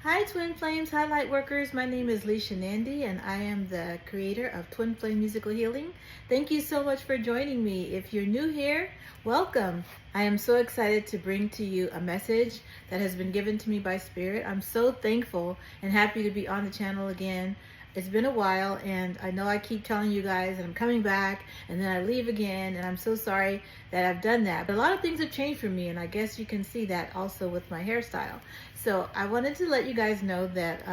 Hi Twin Flames, hi Lightworkers. My name is Lisha and I'm, and I am the creator of Twin Flame Musical Healing. Thank you so much for joining me. If you're new here, welcome. I am so excited to bring to you a message that has been given to me by Spirit. I'm so thankful and happy to be on the channel again. It's been a while, and I know I keep telling you guys that I'm coming back and then I leave again, and I'm so sorry that I've done that. But a lot of things have changed for me, and I guess you can see that also with my hairstyle. So I wanted to let you guys know that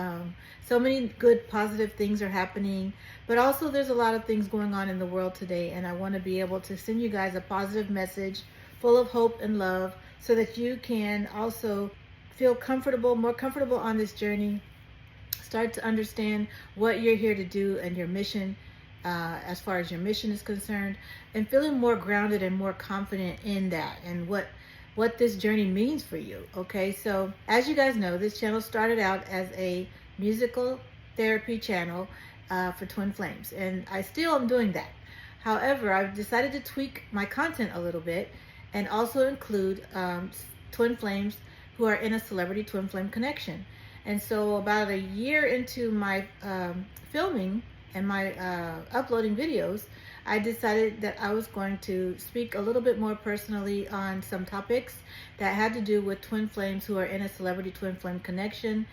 so many good positive things are happening, but also there's a lot of things going on in the world today, and I want to be able to send you guys a positive message full of hope and love so that you can also feel comfortable, more comfortable on this journey. Start to understand what you're here to do and your mission, as far as your mission is concerned, and feeling more grounded and more confident in that and what this journey means for you. Okay, so as you guys know, this channel started out as a musical therapy channel for Twin Flames, and I still am doing that. However, I've decided to tweak my content a little bit and also include Twin Flames who are in a celebrity Twin Flame connection. And so about a year into my filming and my uploading videos, I decided that I was going to speak a little bit more personally on some topics that had to do with twin flames who are in a celebrity twin flame connection,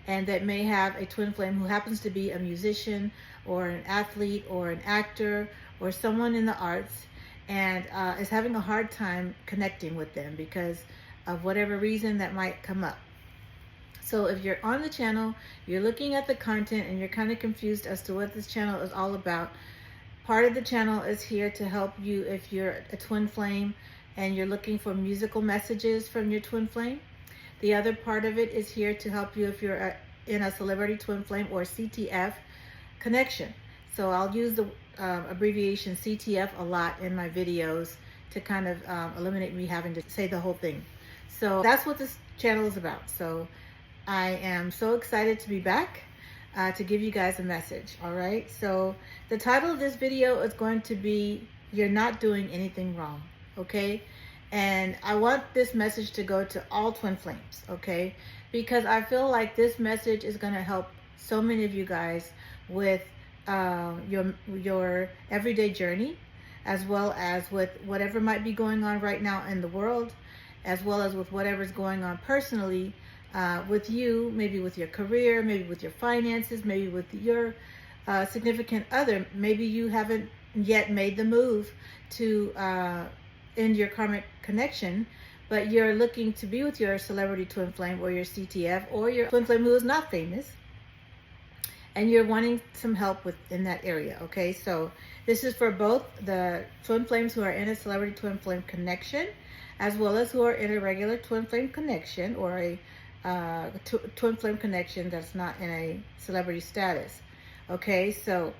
and that may have a twin flame who happens to be a musician or an athlete or an actor or someone in the arts, and is having a hard time connecting with them because of whatever reason that might come up. So if you're on the channel, you're looking at the content and you're kind of confused as to what this channel is all about, part of the channel is here to help you if you're a twin flame and you're looking for musical messages from your twin flame. The other part of it is here to help you if you're in a celebrity twin flame or CTF connection. So I'll use the abbreviation CTF a lot in my videos to kind of eliminate me having to say the whole thing. So that's what this channel is about. So I am so excited to be back to give you guys a message. All right, so the title of this video is going to be "You're Not Doing Anything Wrong." Okay, and I want this message to go to all twin flames, okay, because I feel like this message is going to help so many of you guys with your everyday journey, as well as with whatever might be going on right now in the world, as well as with whatever's going on personally with you, maybe with your career, maybe with your finances, maybe with your significant other. Maybe you haven't yet made the move to end your karmic connection, but you're looking to be with your celebrity twin flame or your CTF or your twin flame who is not famous, and you're wanting some help in that area. Okay, so this is for both the twin flames who are in a celebrity twin flame connection, as well as who are in a regular twin flame connection or a twin flame connection that's not in a celebrity status. Okay, so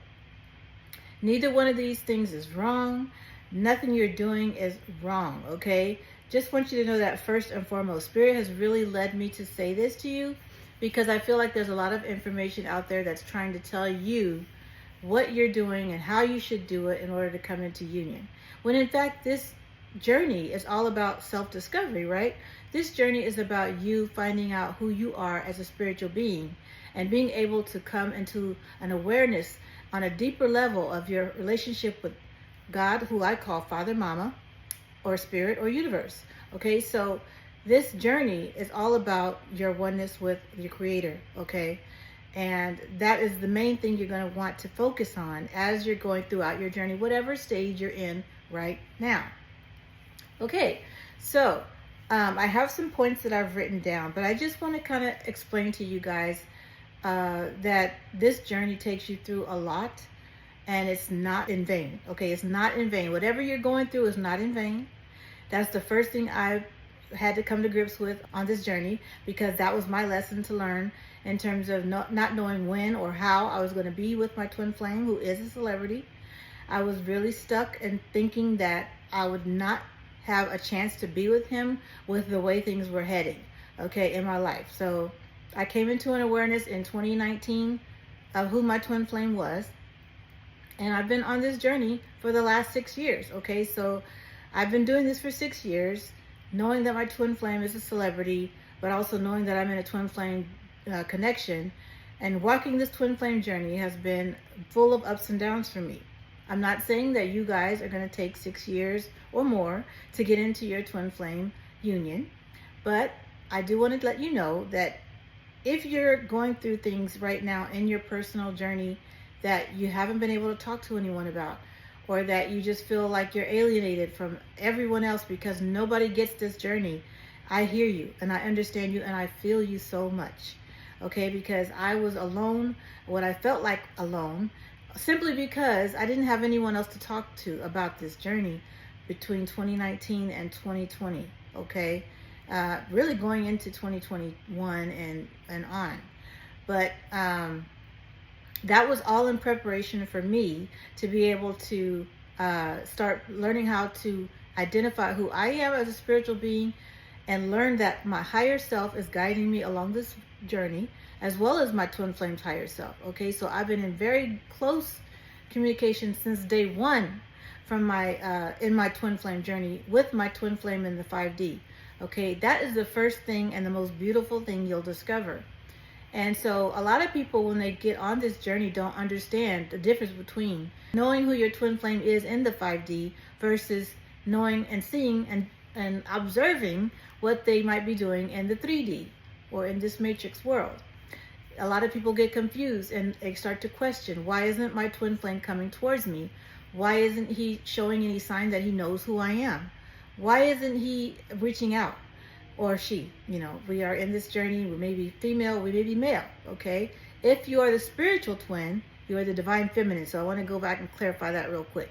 neither one of these things is wrong. Nothing you're doing is wrong. Okay, just want you to know that first and foremost. Spirit has really led me to say this to you because I feel like there's a lot of information out there that's trying to tell you what you're doing and how you should do it in order to come into union, when in fact this journey is all about self-discovery, right? This journey is about you finding out who you are as a spiritual being and being able to come into an awareness on a deeper level of your relationship with God, who I call Father, Mama, or Spirit, or Universe. Okay, so this journey is all about your oneness with your Creator, okay? And that is the main thing you're going to want to focus on as you're going throughout your journey, whatever stage you're in right now. Okay, so I have some points that I've written down, but I just want to kind of explain to you guys that this journey takes you through a lot, and it's not in vain. Okay, it's not in vain. Whatever you're going through is not in vain. That's the first thing I had to come to grips with on this journey, because that was my lesson to learn in terms of not knowing when or how I was going to be with my twin flame, who is a celebrity. I was really stuck in thinking that I would not have a chance to be with him with the way things were heading, okay, in my life. So I came into an awareness in 2019 of who my twin flame was, and I've been on this journey for the last 6 years. Okay, so I've been doing this for 6 years, knowing that my twin flame is a celebrity, but also knowing that I'm in a twin flame connection. And walking this twin flame journey has been full of ups and downs for me. I'm not saying that you guys are going to take 6 years or more to get into your twin flame union, but I do want to let you know that if you're going through things right now in your personal journey that you haven't been able to talk to anyone about, or that you just feel like you're alienated from everyone else because nobody gets this journey, I hear you and I understand you and I feel you so much. Okay, because I was alone, what I felt like alone, simply because I didn't have anyone else to talk to about this journey between 2019 and 2020. Okay, really going into 2021 and on. But that was all in preparation for me to be able to start learning how to identify who I am as a spiritual being, and learn that my higher self is guiding me along this journey, as well as my twin flame's higher self. Okay, so I've been in very close communication since day one from my in my twin flame journey with my twin flame in the 5D. Okay, that is the first thing and the most beautiful thing you'll discover. And so a lot of people, when they get on this journey, don't understand the difference between knowing who your twin flame is in the 5D versus knowing and seeing and observing what they might be doing in the 3D or in this matrix world. A lot of people get confused and they start to question, why isn't my twin flame coming towards me? Why isn't he showing any sign that he knows who I am? Why isn't he reaching out? Or she, we are in this journey. We may be female, we may be male, okay? If you are the spiritual twin, you are the divine feminine. So I want to go back and clarify that real quick.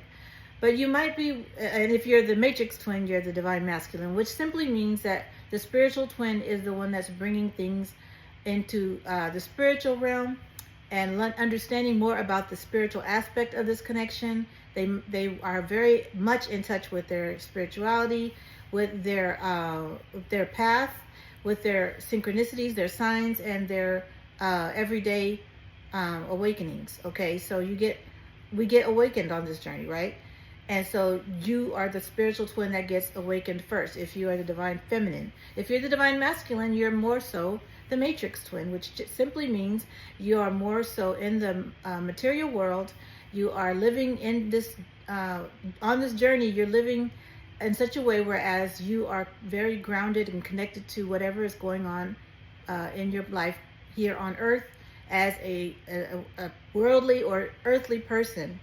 But you might be, and if you're the matrix twin, you're the divine masculine, which simply means that the spiritual twin is the one that's bringing things into the spiritual realm and understanding more about the spiritual aspect of this connection. They are very much in touch with their spirituality, with their path, with their synchronicities, their signs, and their everyday awakenings. Okay, so we get awakened on this journey, right? And so you are the spiritual twin that gets awakened first if you are the divine feminine. If you're the divine masculine, you're more so the matrix twin, which simply means you are more so in the material world. You are living in this on this journey. You're living in such a way whereas you are very grounded and connected to whatever is going on in your life here on earth as a worldly or earthly person.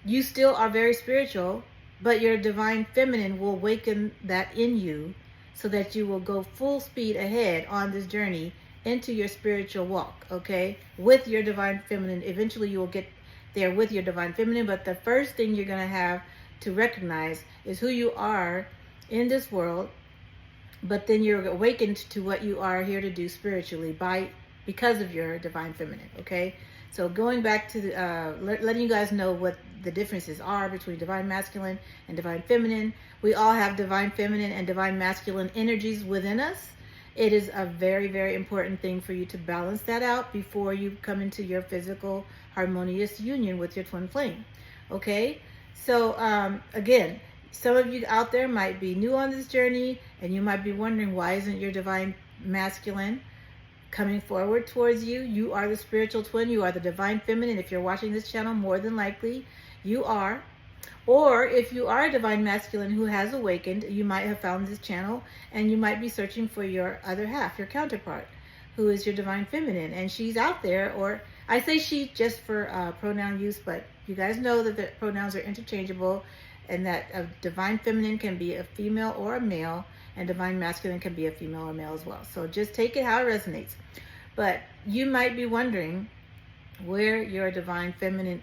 You still are very spiritual, but your divine feminine will awaken that in you so that you will go full speed ahead on this journey into your spiritual walk, okay? With your divine feminine. Eventually you will get there with your divine feminine, but the first thing you're going to have to recognize is who you are in this world, but then you're awakened to what you are here to do spiritually because of your divine feminine, okay? So going back to letting you guys know what the differences are between divine masculine and divine feminine. We all have divine feminine and divine masculine energies within us. It is a very, very important thing for you to balance that out before you come into your physical harmonious union with your twin flame. Okay? So again, some of you out there might be new on this journey and you might be wondering, why isn't your divine masculine coming forward towards you? You are the spiritual twin. You are the divine feminine. If you're watching this channel, more than likely you are. Or if you are a divine masculine who has awakened, you might have found this channel and you might be searching for your other half, your counterpart, who is your divine feminine. And she's out there, or I say she just for pronoun use, but you guys know that the pronouns are interchangeable and that a divine feminine can be a female or a male, and divine masculine can be a female or male as well. So just take it how it resonates. But you might be wondering where your divine feminine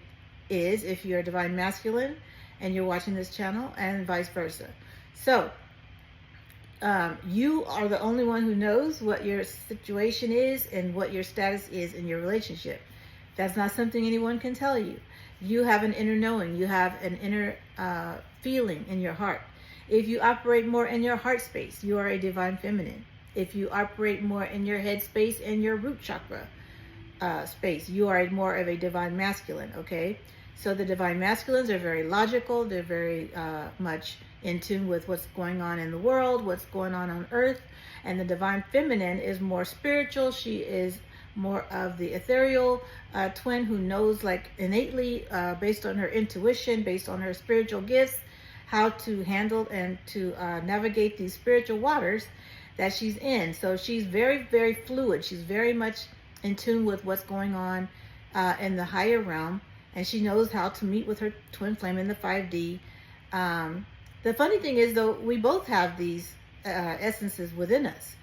is if you're a divine masculine and you're watching this channel, and vice versa. So you are the only one who knows what your situation is and what your status is in your relationship. That's not something anyone can tell you. You have an inner knowing. You have an inner feeling in your heart. If you operate more in your heart space, you are a divine feminine. If you operate more in your head space and your root chakra space, you are more of a divine masculine, okay? So the divine masculines are very logical. They're very much in tune with what's going on in the world, what's going on earth. And the divine feminine is more spiritual. She is more of the ethereal twin who knows, like, innately, based on her intuition, based on her spiritual gifts, how to handle and to navigate these spiritual waters that she's in. So she's very, very fluid. She's very much in tune with what's going on in the higher realm, and she knows how to meet with her twin flame in the 5D. The funny thing is, though, we both have these essences within us.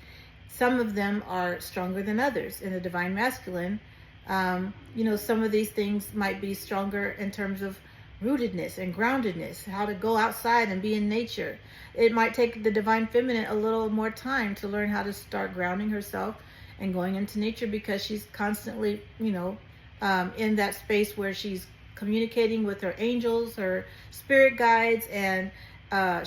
Some of them are stronger than others. In the divine masculine, some of these things might be stronger in terms of rootedness and groundedness, how to go outside and be in nature. It might take the divine feminine a little more time to learn how to start grounding herself and going into nature, because she's constantly, in that space where she's communicating with her angels, her spirit guides, and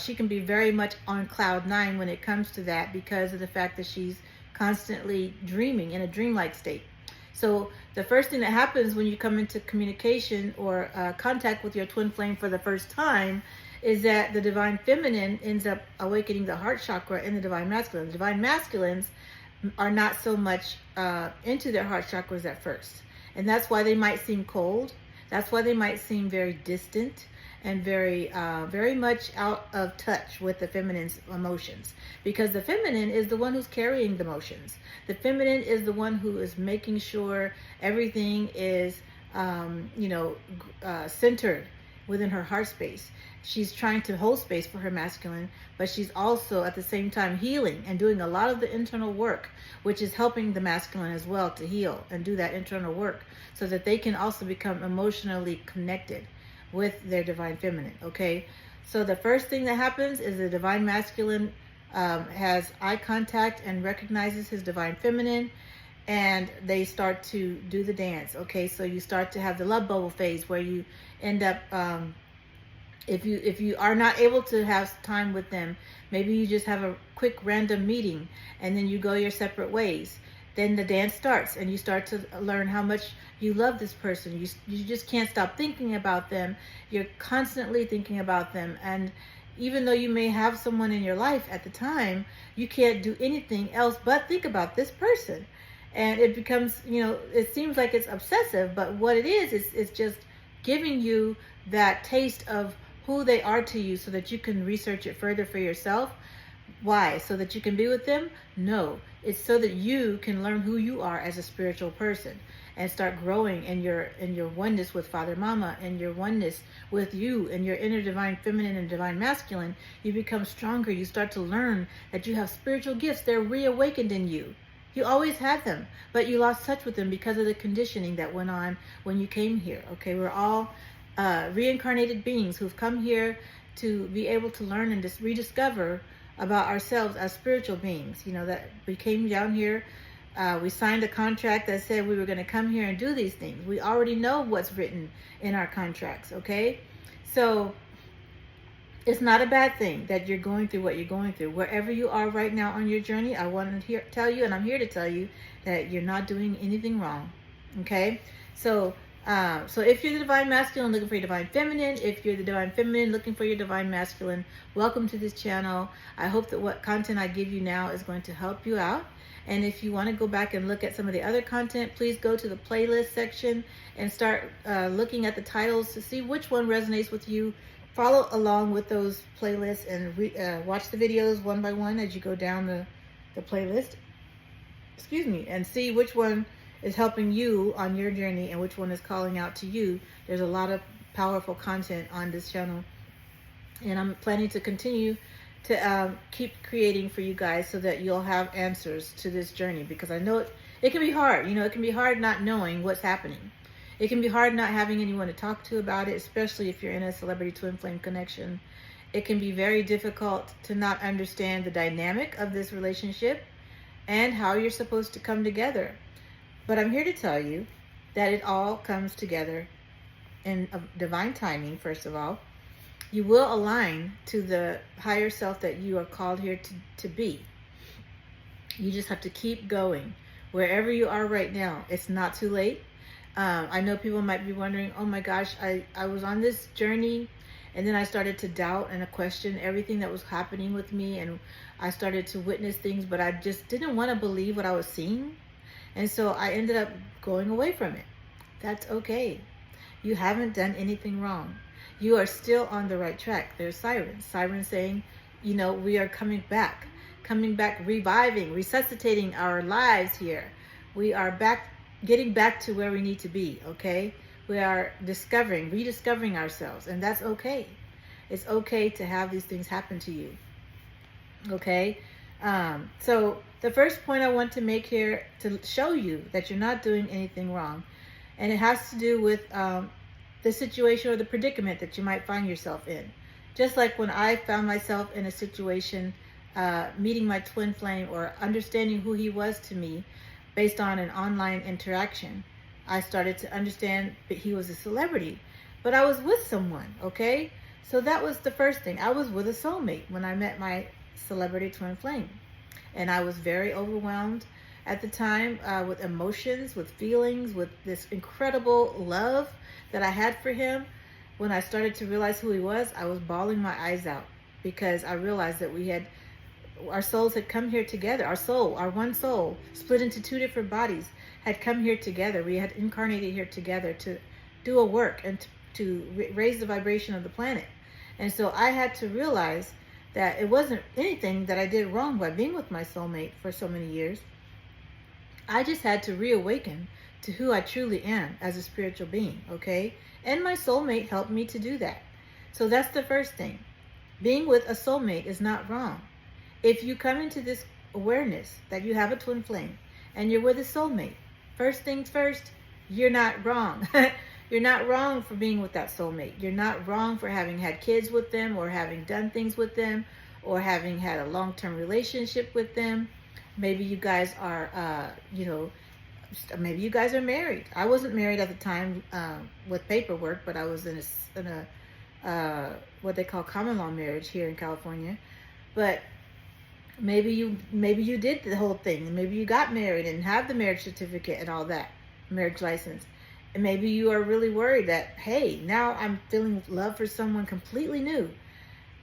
she can be very much on cloud 9 when it comes to that, because of the fact that she's constantly dreaming in a dreamlike state. So the first thing that happens when you come into communication or contact with your twin flame for the first time is that the divine feminine ends up awakening the heart chakra in the divine masculine. The divine masculines are not so much into their heart chakras at first. And that's why they might seem cold. That's why they might seem very distant and very, very much out of touch with the feminine's emotions. Because the feminine is the one who's carrying the emotions. The feminine is the one who is making sure everything is, centered within her heart space. She's trying to hold space for her masculine, but she's also at the same time healing and doing a lot of the internal work, which is helping the masculine as well to heal and do that internal work so that they can also become emotionally connected with their divine feminine. Okay, so the first thing that happens is the divine masculine has eye contact and recognizes his divine feminine, and they start to do the dance. Okay, so you start to have the love bubble phase where you end up, if you are not able to have time with them, maybe you just have a quick random meeting and then you go your separate ways. Then the dance starts and you start to learn how much you love this person. You just can't stop thinking about them. You're constantly thinking about them. And even though you may have someone in your life at the time, you can't do anything else but think about this person. And it becomes, it seems like it's obsessive, but what it is it's just giving you that taste of who they are to you so that you can research it further for yourself. Why? So that you can be with them? No. It's so that you can learn who you are as a spiritual person and start growing in your oneness with Father Mama and your oneness with you and your inner divine feminine and divine masculine. You become stronger. You start to learn that you have spiritual gifts. They're reawakened in you. You always had them, but you lost touch with them because of the conditioning that went on when you came here. Okay, we're all reincarnated beings who've come here to be able to learn and just rediscover about ourselves as spiritual beings. That we came down here, we signed a contract that said we were going to come here and do these things. We already know what's written in our contracts, okay? So it's not a bad thing that you're going through what you're going through. Wherever you are right now on your journey, I want to tell you, and I'm here to tell you, that you're not doing anything wrong, okay? So if you're the divine masculine looking for your divine feminine, if you're the divine feminine looking for your divine masculine, welcome to this channel. I hope that what content I give you now is going to help you out. And if you want to go back and look at some of the other content, please go to the playlist section and start looking at the titles to see which one resonates with you. Follow along with those playlists and watch the videos one by one as you go down the playlist. Excuse me, and see which one is helping you on your journey and which one is calling out to you. There's a lot of powerful content on this channel, and I'm planning to continue to keep creating for you guys so that you'll have answers to this journey, because I know it can be hard. It can be hard not knowing what's happening. It can be hard not having anyone to talk to about it, especially if you're in a celebrity twin flame connection. It can be very difficult to not understand the dynamic of this relationship and how you're supposed to come together. But I'm here to tell you that it all comes together in a divine timing, first of all. You will align to the higher self that you are called here to be. You just have to keep going. Wherever you are right now, it's not too late. I know people might be wondering, oh my gosh, I was on this journey and then I started to doubt and question everything that was happening with me, and I started to witness things, but I just didn't want to believe what I was seeing. And so I ended up going away from it. That's okay. You haven't done anything wrong. You are still on the right track. There's sirens saying, we are coming back, reviving, resuscitating our lives here. We are back, getting back to where we need to be, okay? We are rediscovering ourselves, and that's okay. It's okay to have these things happen to you, okay? So the first point I want to make here to show you that you're not doing anything wrong, and it has to do with the situation or the predicament that you might find yourself in. Just like when I found myself in a situation, meeting my twin flame or understanding who he was to me based on an online interaction, I started to understand that he was a celebrity, but I was with someone, okay? So that was the first thing. I was with a soulmate when I met my celebrity twin flame. And I was very overwhelmed at the time with emotions, with feelings, with this incredible love that I had for him. When I started to realize who he was, I was bawling my eyes out because I realized that our souls had come here together. Our one soul, split into two different bodies, had come here together. We had incarnated here together to do a work and to raise the vibration of the planet. And so I had to realize that it wasn't anything that I did wrong by being with my soulmate for so many years. I just had to reawaken to who I truly am as a spiritual being, okay? And my soulmate helped me to do that. So that's the first thing. Being with a soulmate is not wrong. If you come into this awareness that you have a twin flame and you're with a soulmate, first things first, you're not wrong. You're not wrong for being with that soulmate. You're not wrong for having had kids with them or having done things with them or having had a long-term relationship with them. Maybe you guys are, maybe you guys are married. I wasn't married at the time with paperwork, but I was in a what they call common law marriage here in California. But maybe you did the whole thing, and maybe you got married and have the marriage certificate and all that, marriage license. And maybe you are really worried that, hey, now I'm feeling love for someone completely new.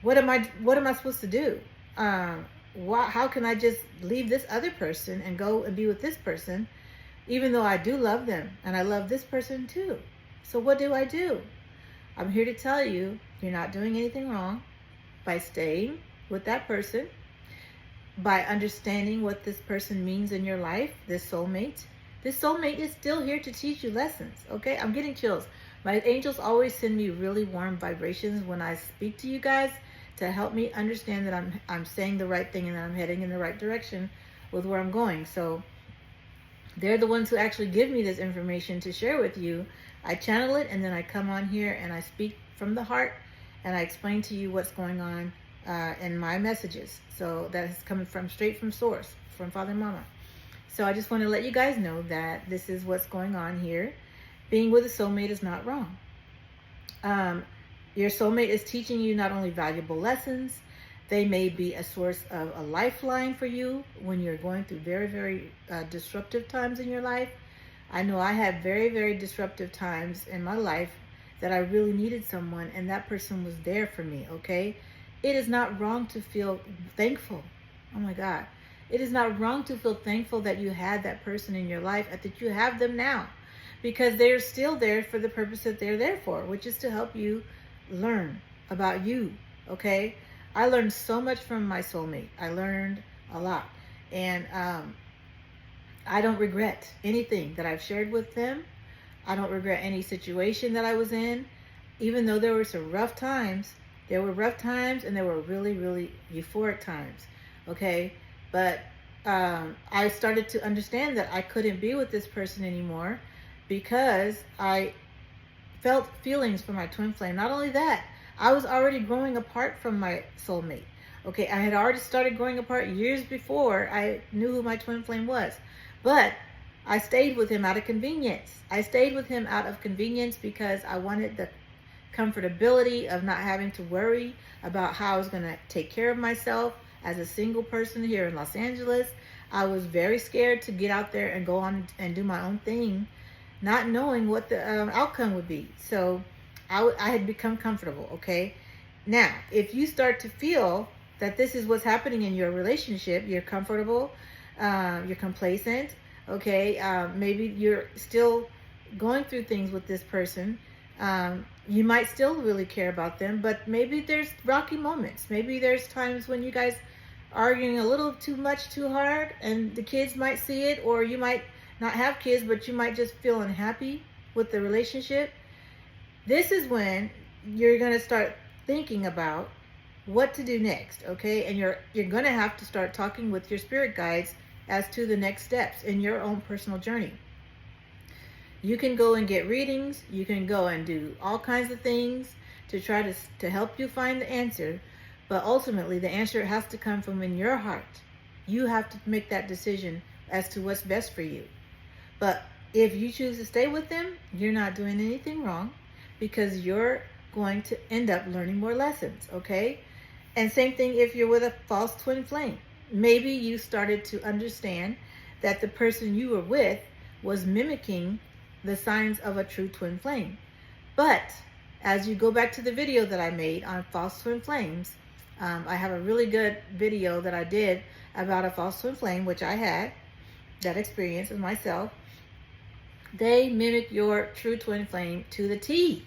What am I supposed to do? How can I just leave this other person and go and be with this person, even though I do love them and I love this person too? So what do I do? I'm here to tell you, you're not doing anything wrong by staying with that person, by understanding what this person means in your life, this soulmate. This soulmate is still here to teach you lessons, okay? I'm getting chills. My angels always send me really warm vibrations when I speak to you guys to help me understand that I'm saying the right thing and that I'm heading in the right direction with where I'm going. So they're the ones who actually give me this information to share with you. I channel it, and then I come on here and I speak from the heart, and I explain to you what's going on in my messages. So that is coming straight from source, from Father and Mama. So I just want to let you guys know that this is what's going on here. Being with a soulmate is not wrong. Your soulmate is teaching you not only valuable lessons, they may be a source of a lifeline for you when you're going through very, very disruptive times in your life. I know I had very, very disruptive times in my life that I really needed someone, and that person was there for me, okay? It is not wrong to feel thankful. Oh my God. It is not wrong to feel thankful that you had that person in your life and that you have them now, because they're still there for the purpose that they're there for, which is to help you learn about you, okay? I learned so much from my soulmate. I learned a lot. And I don't regret anything that I've shared with them. I don't regret any situation that I was in, even though there were some rough times. There were rough times and there were really, really euphoric times, okay? But I started to understand that I couldn't be with this person anymore because I felt feelings for my twin flame. Not only that, I was already growing apart from my soulmate. Okay, I had already started growing apart years before I knew who my twin flame was. But I stayed with him out of convenience. I stayed with him out of convenience because I wanted the comfortability of not having to worry about how I was going to take care of myself as a single person here in Los Angeles. I was very scared to get out there and go on and do my own thing, not knowing what the outcome would be. So I had become comfortable, okay? Now, if you start to feel that this is what's happening in your relationship, you're comfortable, you're complacent, Okay, maybe you're still going through things with this person. You might still really care about them, but maybe there's rocky moments. Maybe there's times when you guys arguing a little too much, too hard, and the kids might see it, or you might not have kids, but you might just feel unhappy with the relationship. This is when you're going to start thinking about what to do next, okay? And you're going to have to start talking with your spirit guides as to the next steps in your own personal journey. You can go and get readings. You can go and do all kinds of things to try to help you find the answer. But ultimately, the answer has to come from in your heart. You have to make that decision as to what's best for you. But if you choose to stay with them, you're not doing anything wrong, because you're going to end up learning more lessons, okay? And same thing if you're with a false twin flame. Maybe you started to understand that the person you were with was mimicking the signs of a true twin flame. But as you go back to the video that I made on false twin flames, I have a really good video that I did about a false twin flame, which I had that experience with myself. They mimic your true twin flame to the T.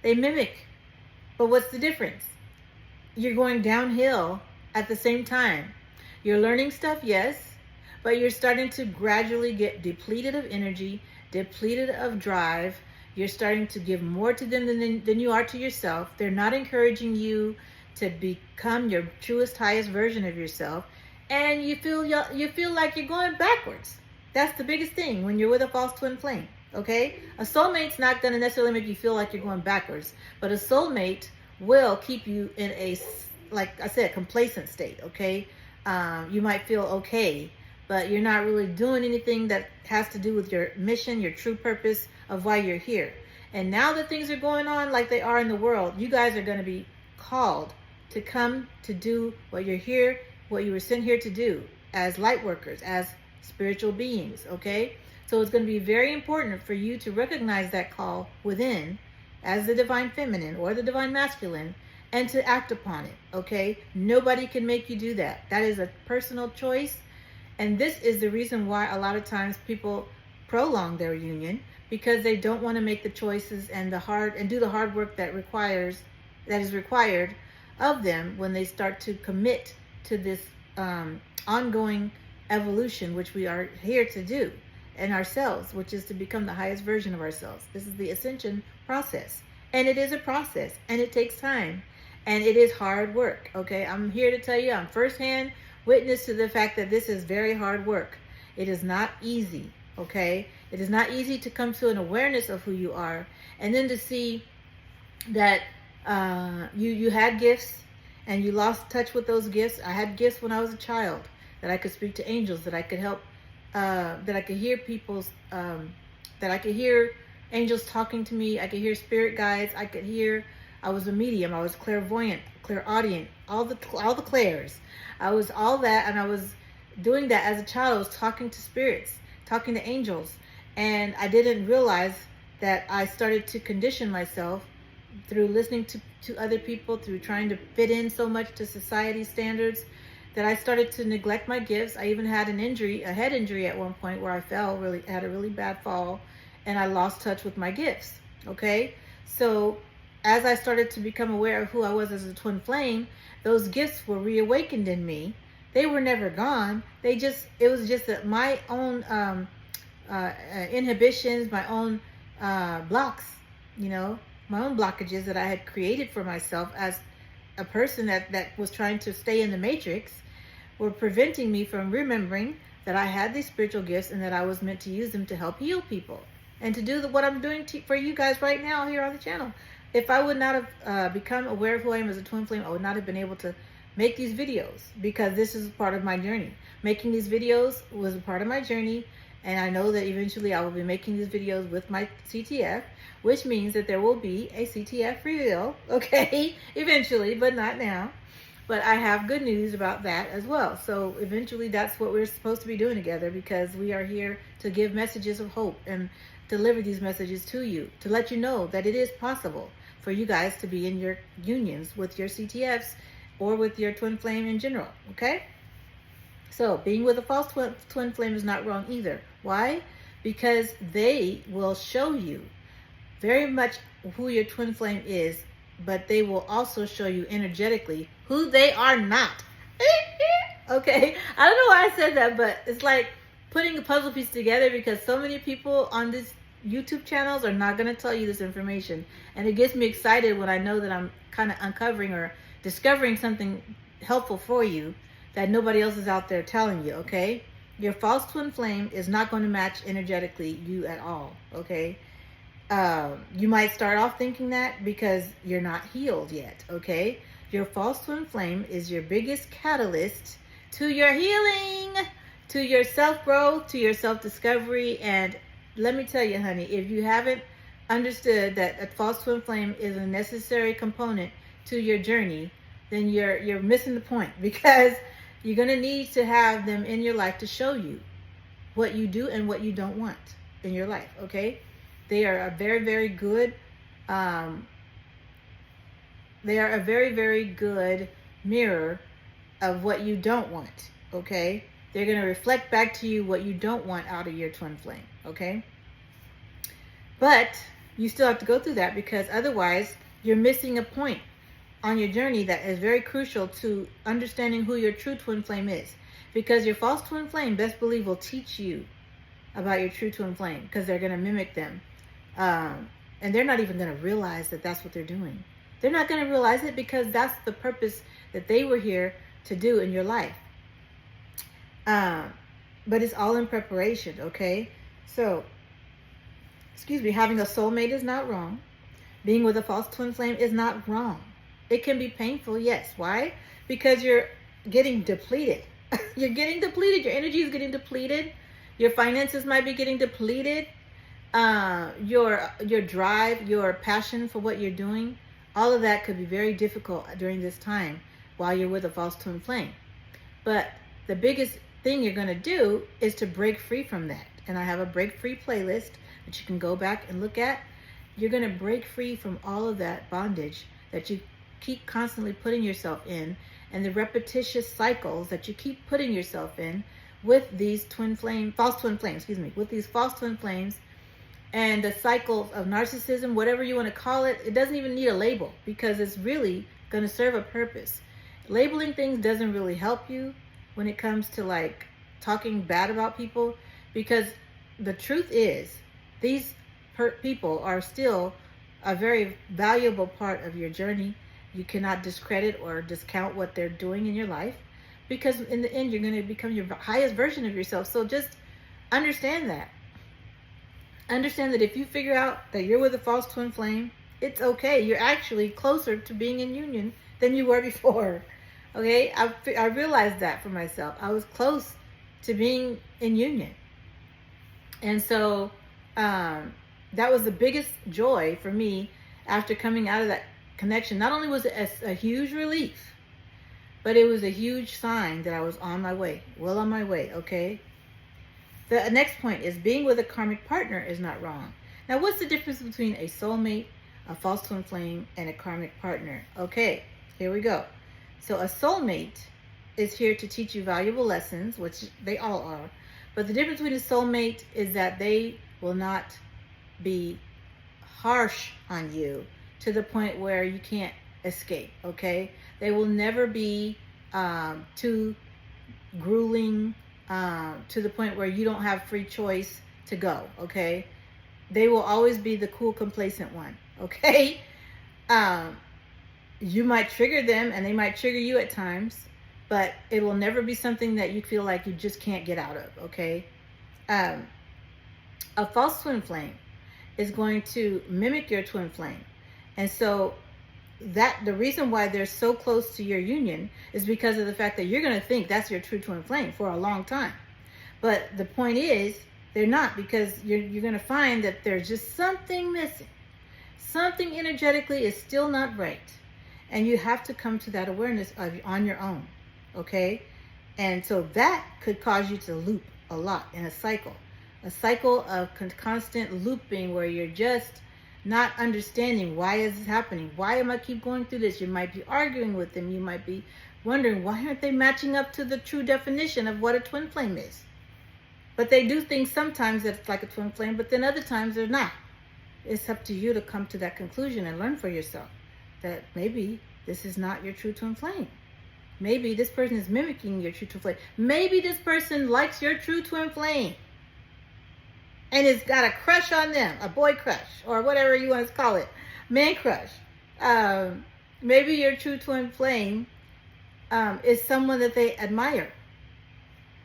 They mimic. But what's the difference? You're going downhill at the same time. You're learning stuff, yes, but you're starting to gradually get depleted of energy, depleted of drive. You're starting to give more to them than you are to yourself. They're not encouraging you to become your truest, highest version of yourself. And you feel like you're going backwards. That's the biggest thing when you're with a false twin flame, okay? A soulmate's not going to necessarily make you feel like you're going backwards, but a soulmate will keep you in a, like I said, complacent state, okay? You might feel okay, but you're not really doing anything that has to do with your mission, your true purpose of why you're here. And now that things are going on like they are in the world, you guys are going to be called to come to do what you're here, what you were sent here to do as light workers, as spiritual beings, okay? So it's going to be very important for you to recognize that call within as the divine feminine or the divine masculine, and to act upon it, okay? Nobody can make you do that. That is a personal choice. And this is the reason why a lot of times people prolong their union, because they don't want to make the choices and do the hard work that is required of them when they start to commit to this ongoing evolution, which we are here to do in ourselves, which is to become the highest version of ourselves. This is the ascension process. And it is a process, and it takes time, and it is hard work, okay? I'm here to tell you, I'm firsthand witness to the fact that this is very hard work. It is not easy, okay? It is not easy to come to an awareness of who you are, and then to see that you had gifts and you lost touch with those gifts. I had gifts when I was a child, that I could speak to angels, that I could help, that I could hear that I could hear angels talking to me. I could hear spirit guides. I was a medium. I was clairvoyant, clairaudient, all the clairs. I was all that, and I was doing that as a child. I was talking to spirits, talking to angels, and I didn't realize that I started to condition myself through listening to other people, through trying to fit in so much to society standards, that I started to neglect my gifts. I even had a head injury at one point where I had a really bad fall, and I lost touch with my gifts, okay? So as I started to become aware of who I was as a twin flame, those gifts were reawakened in me. They were never gone. It was just that my own inhibitions, my own blocks, my own blockages that I had created for myself as a person that was trying to stay in the matrix, were preventing me from remembering that I had these spiritual gifts and that I was meant to use them to help heal people and to do what I'm doing for you guys right now here on the channel. If I would not have become aware of who I am as a twin flame, I would not have been able to make these videos, because this is part of my journey. Making these videos was a part of my journey, and I know that eventually I will be making these videos with my CTF, which means that there will be a CTF reveal, okay, eventually, but not now. But I have good news about that as well. So eventually that's what we're supposed to be doing together, because we are here to give messages of hope and deliver these messages to you, to let you know that it is possible for you guys to be in your unions with your CTFs or with your twin flame in general, okay? So being with a false twin flame is not wrong either. Why? Because they will show you very much who your twin flame is, but they will also show you energetically who they are not. Okay, I don't know why I said that, but it's like putting a puzzle piece together, because so many people on this YouTube channels are not going to tell you this information, and it gets me excited when I know that I'm kind of uncovering or discovering something helpful for you that nobody else is out there telling you. Okay, your false twin flame is not going to match energetically you at all. Okay, you might start off thinking that because you're not healed yet. Okay, your false twin flame is your biggest catalyst to your healing, to your self-growth, to your self-discovery. And let me tell you, honey, if you haven't understood that a false twin flame is a necessary component to your journey, then you're missing the point, because you're going to need to have them in your life to show you what you do and what you don't want in your life. Okay, they are a very, very good they are a very, very good mirror of what you don't want. Okay, they're going to reflect back to you what you don't want out of your twin flame. Okay, but you still have to go through that, because otherwise you're missing a point on your journey that is very crucial to understanding who your true twin flame is. Because your false twin flame, best believe, will teach you about your true twin flame, because they're going to mimic them. And they're not even going to realize that that's what they're doing. They're not going to realize it, because that's the purpose that they were here to do in your life. But it's all in preparation. Okay, so excuse me, having a soulmate is not wrong. Being with a false twin flame is not wrong. It can be painful, yes. Why? Because you're getting depleted. You're getting depleted. Your energy is getting depleted. Your finances might be getting depleted. Your drive, your passion for what you're doing, all of that could be very difficult during this time while you're with a false twin flame. But the biggest thing you're going to do is to break free from that. And I have a break free playlist that you can go back and look at. You're going to break free from all of that bondage that you keep constantly putting yourself in, and the repetitious cycles that you keep putting yourself in with these false twin flames, with these false twin flames, and the cycles of narcissism, whatever you want to call it. It doesn't even need a label, because it's really going to serve a purpose. Labeling things doesn't really help you when it comes to like talking bad about people, because the truth is these people are still a very valuable part of your journey. You cannot discredit or discount what they're doing in your life, because in the end, you're going to become your highest version of yourself. So just understand that. Understand that if you figure out that you're with a false twin flame, it's okay. You're actually closer to being in union than you were before. Okay, I realized that for myself. I was close to being in union. And so that was the biggest joy for me after coming out of that connection. Not only was it a huge relief, but it was a huge sign that I was on my way, well on my way. Okay, the next point is being with a karmic partner is not wrong. Now, what's the difference between a soulmate, a false twin flame, and a karmic partner? Okay, here we go. So a soulmate is here to teach you valuable lessons, which they all are. But the difference between a soulmate is that they will not be harsh on you to the point where you can't escape. Okay, they will never be too grueling to the point where you don't have free choice to go. Okay, they will always be the cool, complacent one. Okay, you might trigger them and they might trigger you at times, but it will never be something that you feel like you just can't get out of. Okay, a false twin flame is going to mimic your twin flame. And so that the reason why they're so close to your union is because of the fact that you're going to think that's your true twin flame for a long time. But the point is, they're not, because you're going to find that there's just something missing. Something energetically is still not right. And you have to come to that awareness on your own. Okay? And so that could cause you to loop a lot in a cycle of constant looping where you're just not understanding why is this happening. Why am I keep going through this? You might be arguing with them. You might be wondering why aren't they matching up to the true definition of what a twin flame is. But they do things sometimes that it's like a twin flame, but then other times they're not. It's up to you to come to that conclusion and learn for yourself that maybe this is not your true twin flame. Maybe this person is mimicking your true twin flame. Maybe this person likes your true twin flame and has got a crush on them, a boy crush, or whatever you want to call it, man crush. Maybe your true twin flame is someone that they admire,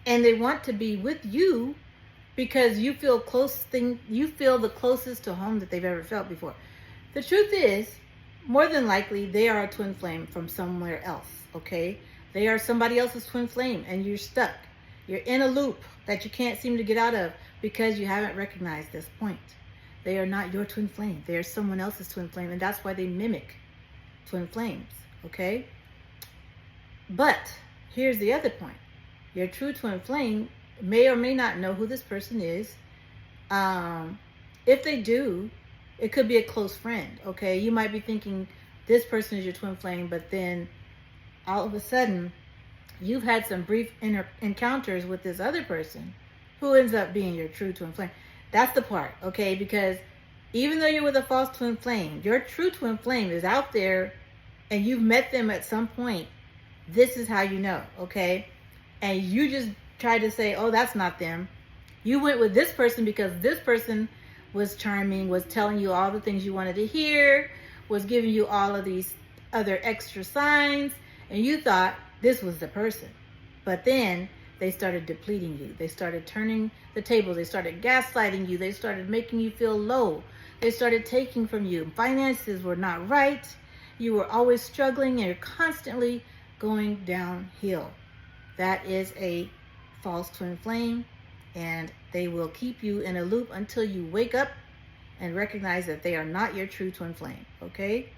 and they want to be with you because you feel the closest to home that they've ever felt before. The truth is, more than likely, they are a twin flame from somewhere else, okay? They are somebody else's twin flame, and you're stuck. You're in a loop that you can't seem to get out of because you haven't recognized this point. They are not your twin flame. They are someone else's twin flame, and that's why they mimic twin flames, okay? But here's the other point. Your true twin flame may or may not know who this person is. If they do, it could be a close friend, okay? You might be thinking this person is your twin flame, but then all of a sudden, you've had some brief encounters with this other person who ends up being your true twin flame. That's the part, okay? Because even though you're with a false twin flame, your true twin flame is out there and you've met them at some point. This is how you know, okay? And you just tried to say, oh, that's not them. You went with this person because this person was charming, was telling you all the things you wanted to hear, was giving you all of these other extra signs, and you thought this was the person. But then they started depleting you. They started turning the tables. They started gaslighting you. They started making you feel low. They started taking from you. Finances were not right. You were always struggling, and you're constantly going downhill. That is a false twin flame, and they will keep you in a loop until you wake up and recognize that they are not your true twin flame, okay?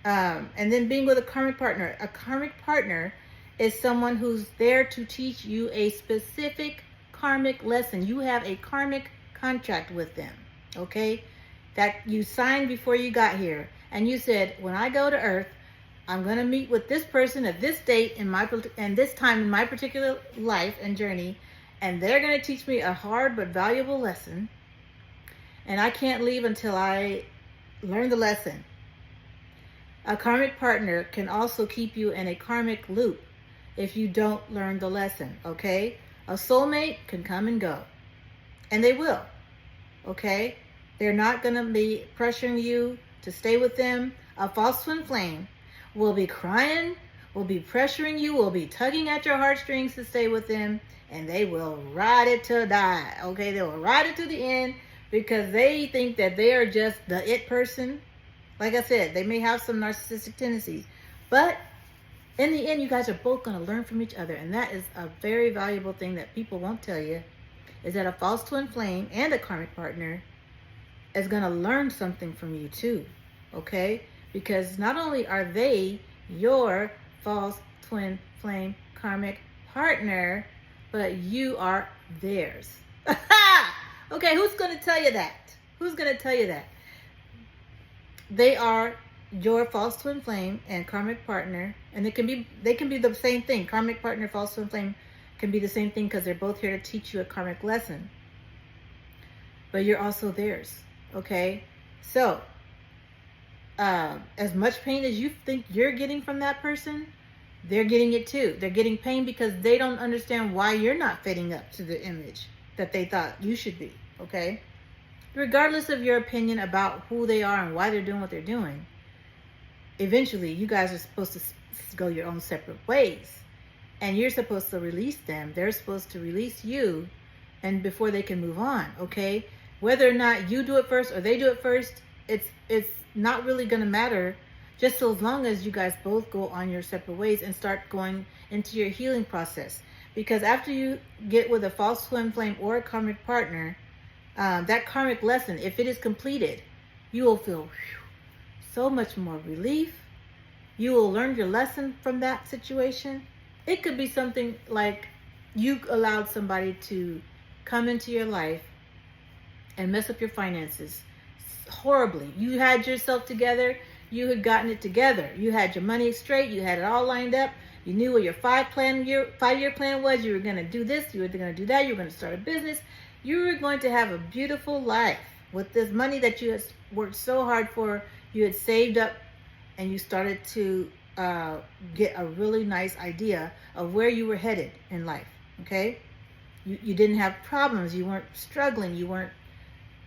And then being with a karmic partner. A karmic partner is someone who's there to teach you a specific karmic lesson. You have a karmic contract with them, okay? That you signed before you got here. And you said, when I go to Earth, I'm going to meet with this person at this date and this time in my particular life and journey, and they're going to teach me a hard but valuable lesson, and I can't leave until I learn the lesson. A karmic partner can also keep you in a karmic loop if you don't learn the lesson, okay? A soulmate can come and go, and they will, okay? They're not going to be pressuring you to stay with them. A false twin flame will be crying, will be pressuring you, will be tugging at your heartstrings to stay with them, and they will ride it till die, okay? They will ride it to the end because they think that they are just the it person. Like I said, they may have some narcissistic tendencies, but in the end, you guys are both going to learn from each other, and that is a very valuable thing that people won't tell you, is that a false twin flame and a karmic partner is going to learn something from you too, okay? Because not only are they your false twin flame karmic partner, but you are theirs. Okay, who's going to tell you that? Who's going to tell you that? They are your false twin flame and karmic partner, and they can be the same thing. Karmic partner, false twin flame can be the same thing because they're both here to teach you a karmic lesson. But you're also theirs, okay? So, as much pain as you think you're getting from that person, they're getting it too. They're getting pain because they don't understand why you're not fitting up to the image that they thought you should be, okay? Regardless of your opinion about who they are and why they're doing what they're doing, eventually you guys are supposed to go your own separate ways. And you're supposed to release them. They're supposed to release you, and before they can move on, okay? Whether or not you do it first or they do it first, it's not really going to matter, just so as long as you guys both go on your separate ways and start going into your healing process. Because after you get with a false twin flame or a karmic partner, that karmic lesson, if it is completed, you will feel so much more relief. You will learn your lesson from that situation. It could be something like you allowed somebody to come into your life and mess up your finances horribly. You had yourself together. You had gotten it together. You had your money straight. You had it all lined up. You knew what your 5-year plan was. You were going to do this. You were going to do that. You were going to start a business. You were going to have a beautiful life with this money that you had worked so hard for. You had saved up, and you started to get a really nice idea of where you were headed in life. Okay? You didn't have problems. You weren't struggling. You weren't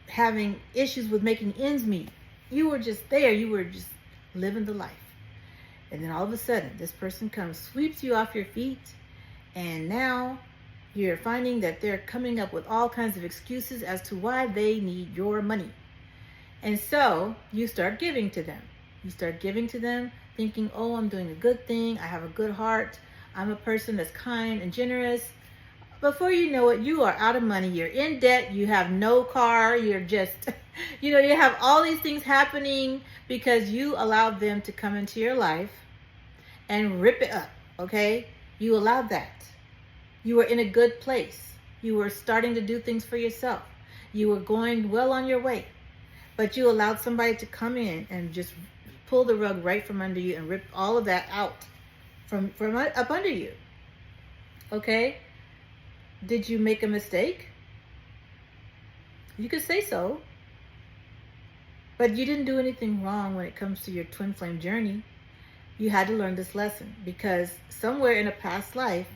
having issues with making ends meet. You were just there. You were just living the life. And then all of a sudden, this person comes, sweeps you off your feet, and now you're finding that they're coming up with all kinds of excuses as to why they need your money. And so you start giving to them. You start giving to them thinking, oh, I'm doing a good thing. I have a good heart. I'm a person that's kind and generous. Before you know it, you are out of money. You're in debt. You have no car. You're just, you have all these things happening because you allowed them to come into your life and rip it up, okay? You allowed that. You were in a good place. You were starting to do things for yourself. You were going well on your way. But you allowed somebody to come in and just pull the rug right from under you and rip all of that out from up under you, okay? Did you make a mistake? You could say so. But you didn't do anything wrong when it comes to your twin flame journey. You had to learn this lesson because somewhere in a past life,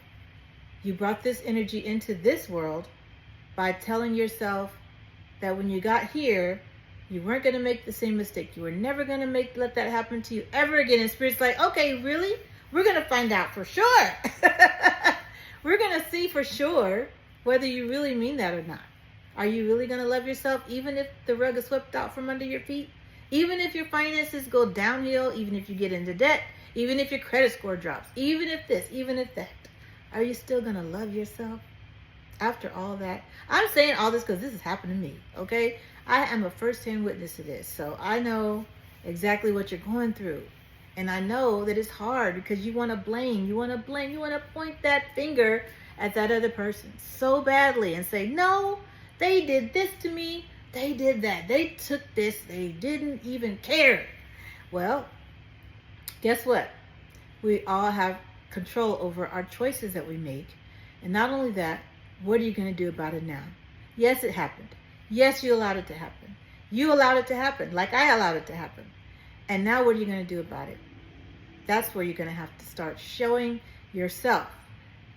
you brought this energy into this world by telling yourself that when you got here, you weren't going to make the same mistake. You were never going to let that happen to you ever again. And Spirit's like, okay, really? We're going to find out for sure. We're going to see for sure whether you really mean that or not. Are you really going to love yourself even if the rug is swept out from under your feet? Even if your finances go downhill, even if you get into debt, even if your credit score drops, even if this, even if that, are you still going to love yourself after all that? I'm saying all this because this has happened to me, okay? I am a first-hand witness to this, so I know exactly what you're going through. And I know that it's hard because you want to blame, you want to point that finger at that other person so badly and say, no, they did this to me, they did that, they took this, they didn't even care. Well, guess what? We all have control over our choices that we make. And not only that, what are you going to do about it now? Yes, it happened. Yes, you allowed it to happen. You allowed it to happen, like I allowed it to happen. And now what are you going to do about it? That's where you're going to have to start showing yourself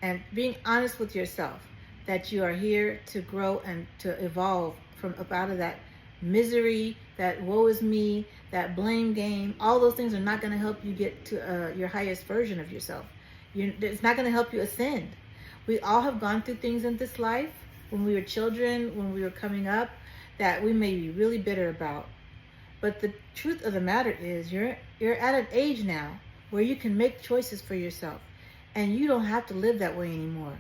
and being honest with yourself that you are here to grow and to evolve from up out of that misery, that woe is me, that blame game. All those things are not going to help you get to your highest version of yourself. It's not going to help you ascend. We all have gone through things in this life when we were children, when we were coming up, that we may be really bitter about. But the truth of the matter is you're at an age now where you can make choices for yourself. And you don't have to live that way anymore.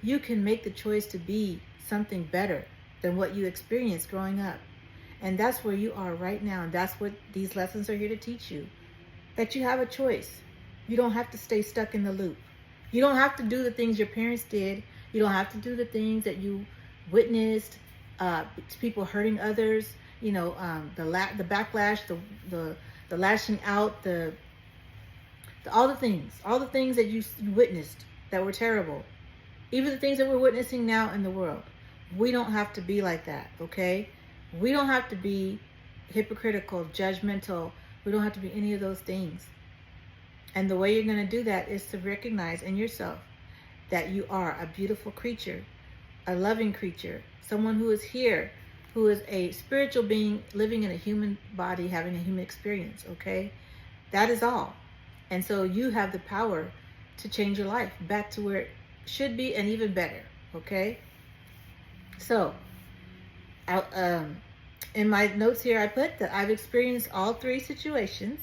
You can make the choice to be something better than what you experienced growing up. And that's where you are right now. And that's what these lessons are here to teach you. That you have a choice. You don't have to stay stuck in the loop. You don't have to do the things your parents did. You don't have to do the things that you witnessed, people hurting others, the backlash, the lashing out, all the things that you witnessed that were terrible. Even the things that we're witnessing now in the world. We don't have to be like that, okay? We don't have to be hypocritical, judgmental. We don't have to be any of those things. And the way you're going to do that is to recognize in yourself that you are a beautiful creature, a loving creature, someone who is here, who is a spiritual being living in a human body, having a human experience, okay? That is all. And so you have the power to change your life back to where it should be and even better, okay? So, in my notes here, I put that I've experienced all three situations,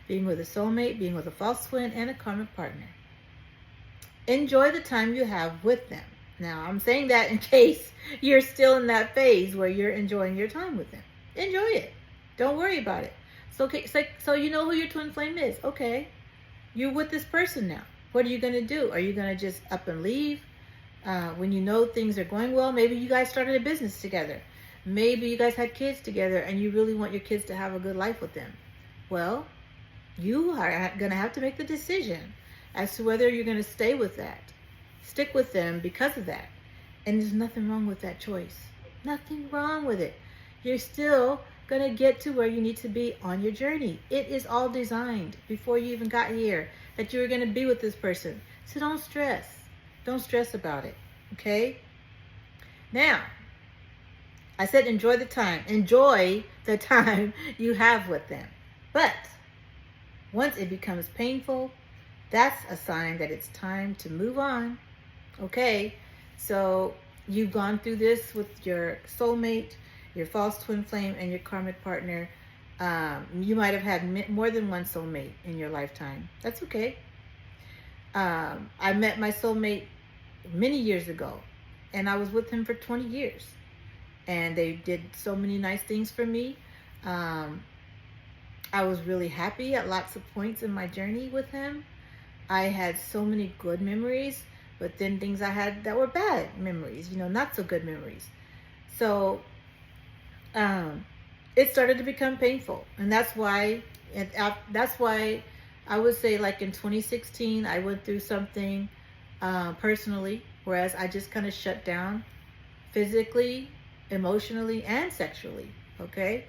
being with a soulmate, being with a false twin, and a karmic partner. Enjoy the time you have with them. Now, I'm saying that in case you're still in that phase where you're enjoying your time with them. Enjoy it. Don't worry about it. So you know who your twin flame is. Okay. You're with this person now. What are you going to do? Are you going to just up and leave when you know things are going well? Maybe you guys started a business together. Maybe you guys had kids together and you really want your kids to have a good life with them. Well, you are going to have to make the decision as to whether you're going to stay with that, stick with them because of that. And there's nothing wrong with that choice. Nothing wrong with it. You're still going to get to where you need to be on your journey. It is all designed before you even got here that you were going to be with this person. So don't stress. Don't stress about it. Okay? Now, I said enjoy the time. Enjoy the time you have with them. But once it becomes painful, that's a sign that it's time to move on. Okay? So you've gone through this with your soulmate, your false twin flame, and your karmic partner. You might have had more than one soulmate in your lifetime. That's okay. I met my soulmate many years ago, and I was with him for 20 years. And they did so many nice things for me. I was really happy at lots of points in my journey with him. I had so many good memories, but then things I had that were bad memories, not so good memories. So it started to become painful. And that's why I would say, like in 2016, I went through something personally, whereas I just kind of shut down physically, emotionally, and sexually, okay?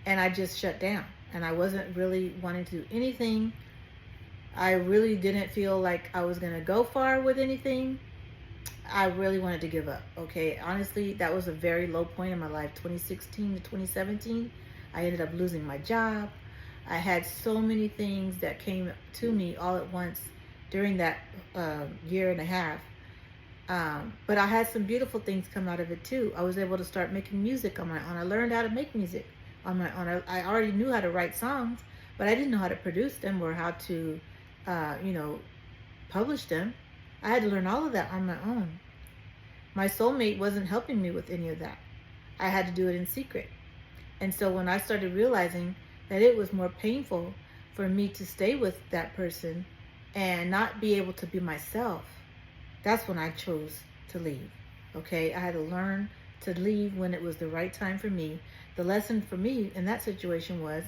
And I just shut down. And I wasn't really wanting to do anything. I really didn't feel like I was going to go far with anything. I really wanted to give up, okay? Honestly, that was a very low point in my life, 2016 to 2017. I ended up losing my job. I had so many things that came to me all at once during that year and a half. But I had some beautiful things come out of it too. I was able to start making music on my own. I learned how to make music on my own. I already knew how to write songs, but I didn't know how to produce them or how to, publish them. I had to learn all of that on my own. My soulmate wasn't helping me with any of that. I had to do it in secret. And so when I started realizing that it was more painful for me to stay with that person and not be able to be myself, that's when I chose to leave. Okay, I had to learn to leave when it was the right time for me. The lesson for me in that situation was,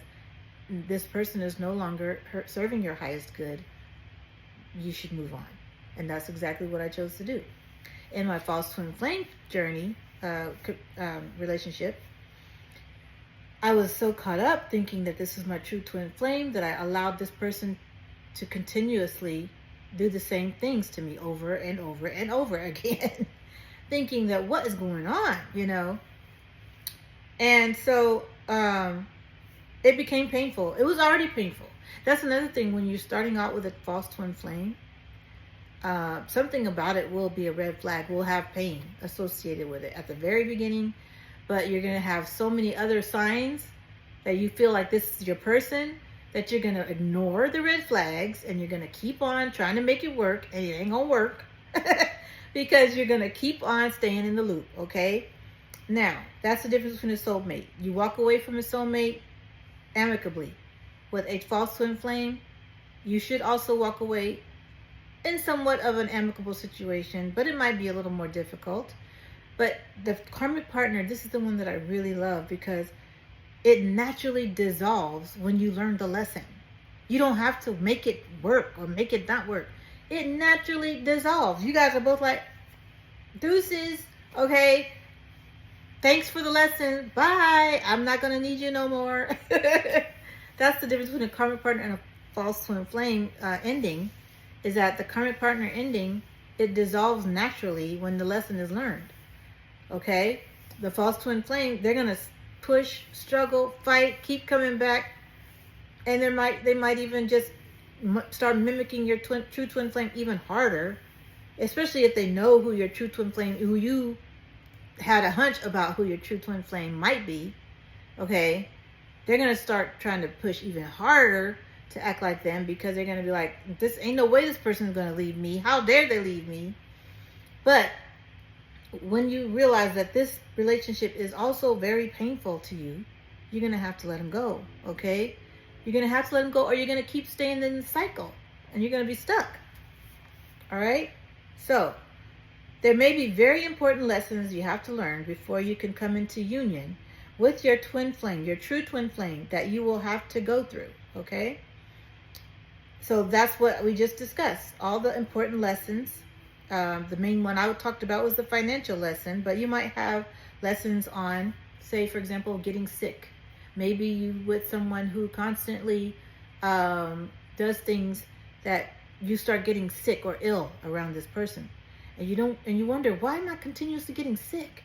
this person is no longer serving your highest good. You should move on. And that's exactly what I chose to do. In my false twin flame journey, relationship, I was so caught up thinking that this is my true twin flame that I allowed this person to continuously do the same things to me over and over and over again, thinking that what is going on, And so it became painful. It was already painful. That's another thing when you're starting out with a false twin flame. Something about it will be a red flag, will have pain associated with it at the very beginning, but you're going to have so many other signs that you feel like this is your person that you're going to ignore the red flags and you're going to keep on trying to make it work, and it ain't going to work because you're going to keep on staying in the loop, okay? Now, that's the difference between a soulmate. You walk away from a soulmate amicably. With a false twin flame, you should also walk away in somewhat of an amicable situation, but it might be a little more difficult. But the karmic partner, this is the one that I really love because it naturally dissolves when you learn the lesson. You don't have to make it work or make it not work. It naturally dissolves. You guys are both like, deuces, okay? Thanks for the lesson. Bye. I'm not going to need you no more. That's the difference between a karmic partner and a false twin flame ending, is that the karmic partner ending, it dissolves naturally when the lesson is learned. Okay? The false twin flame, they're going to push, struggle, fight, keep coming back, and they might even just start mimicking your true twin flame even harder, especially if they know who your true twin flame, who you had a hunch about who your true twin flame might be. Okay? They're going to start trying to push even harder to act like them because they're going to be like, this ain't no way this person's going to leave me. How dare they leave me? But when you realize that this relationship is also very painful to you, you're going to have to let them go, okay? You're going to have to let them go, or you're going to keep staying in the cycle and you're going to be stuck. All right? So there may be very important lessons you have to learn before you can come into union with your twin flame, your true twin flame, that you will have to go through, okay? So that's what we just discussed. All the important lessons. The main one I talked about was the financial lesson, but you might have lessons on, say, for example, getting sick. Maybe you with someone who constantly does things that you start getting sick or ill around this person, and you wonder, why am I continuously getting sick?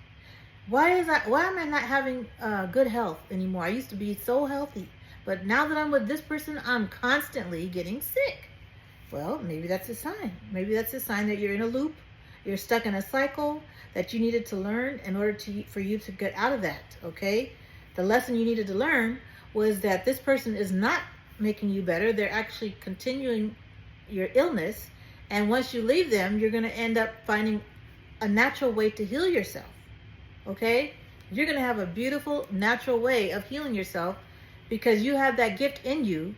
Why am I not having good health anymore? I used to be so healthy, but now that I'm with this person, I'm constantly getting sick. Well, maybe that's a sign. Maybe that's a sign that you're in a loop, you're stuck in a cycle that you needed to learn in order for you to get out of that, okay? The lesson you needed to learn was that this person is not making you better. They're actually continuing your illness. And once you leave them, you're going to end up finding a natural way to heal yourself, okay? You're going to have a beautiful, natural way of healing yourself because you have that gift in you.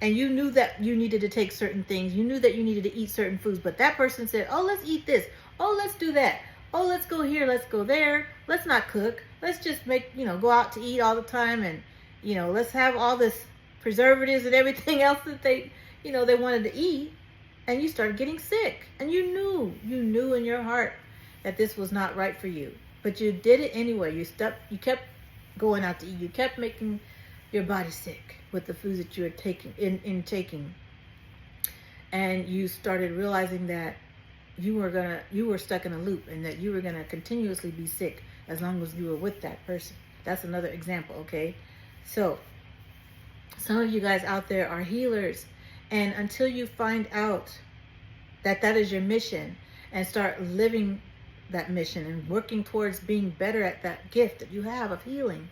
And you knew that you needed to take certain things. You knew that you needed to eat certain foods. But that person said, oh, let's eat this. Oh, let's do that. Oh, let's go here. Let's go there. Let's not cook. Let's just go out to eat all the time. And, let's have all this preservatives and everything else that they wanted to eat. And you started getting sick. And you knew in your heart that this was not right for you. But you did it anyway. You kept going out to eat. You kept making your body sick with the foods that you were taking, and you started realizing that you were stuck in a loop, and that you were gonna continuously be sick as long as you were with that person. That's another example, okay? So some of you guys out there are healers, and until you find out that that is your mission and start living that mission and working towards being better at that gift that you have of healing,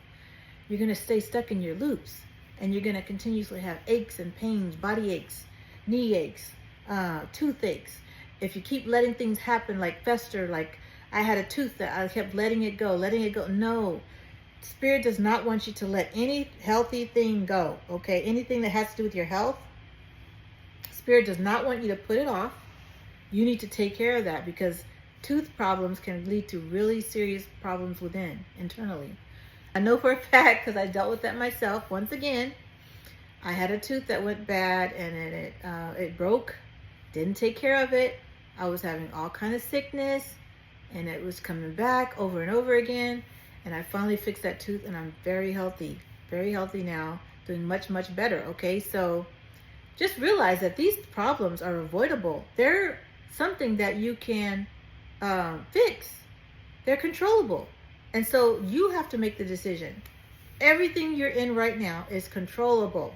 you're gonna stay stuck in your loops. And you're going to continuously have aches and pains, body aches, knee aches, toothaches. If you keep letting things happen, like fester, like I had a tooth that I kept letting it go. No, Spirit does not want you to let any healthy thing go, okay? Anything that has to do with your health, Spirit does not want you to put it off. You need to take care of that, because tooth problems can lead to really serious problems internally. I know for a fact, because I dealt with that myself. Once again, I had a tooth that went bad, and it broke. Didn't take care of it. I was having all kind of sickness, and it was coming back over and over again. And I finally fixed that tooth, and I'm very healthy now, doing much, much better. Okay, so just realize that these problems are avoidable. They're something that you can fix. They're controllable. And so you have to make the decision. Everything you're in right now is controllable.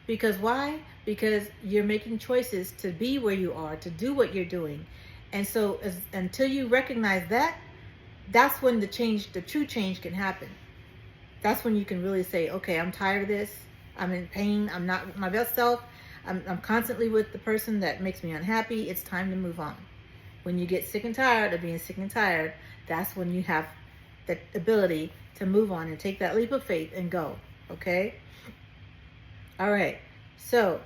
Because why? Because you're making choices to be where you are, to do what you're doing. And so until you recognize that, that's when the true change can happen. That's when you can really say, okay, I'm tired of this. I'm in pain. I'm not my best self. I'm constantly with the person that makes me unhappy. It's time to move on. When you get sick and tired of being sick and tired, that's when you have the ability to move on and take that leap of faith and go. Okay? All right. So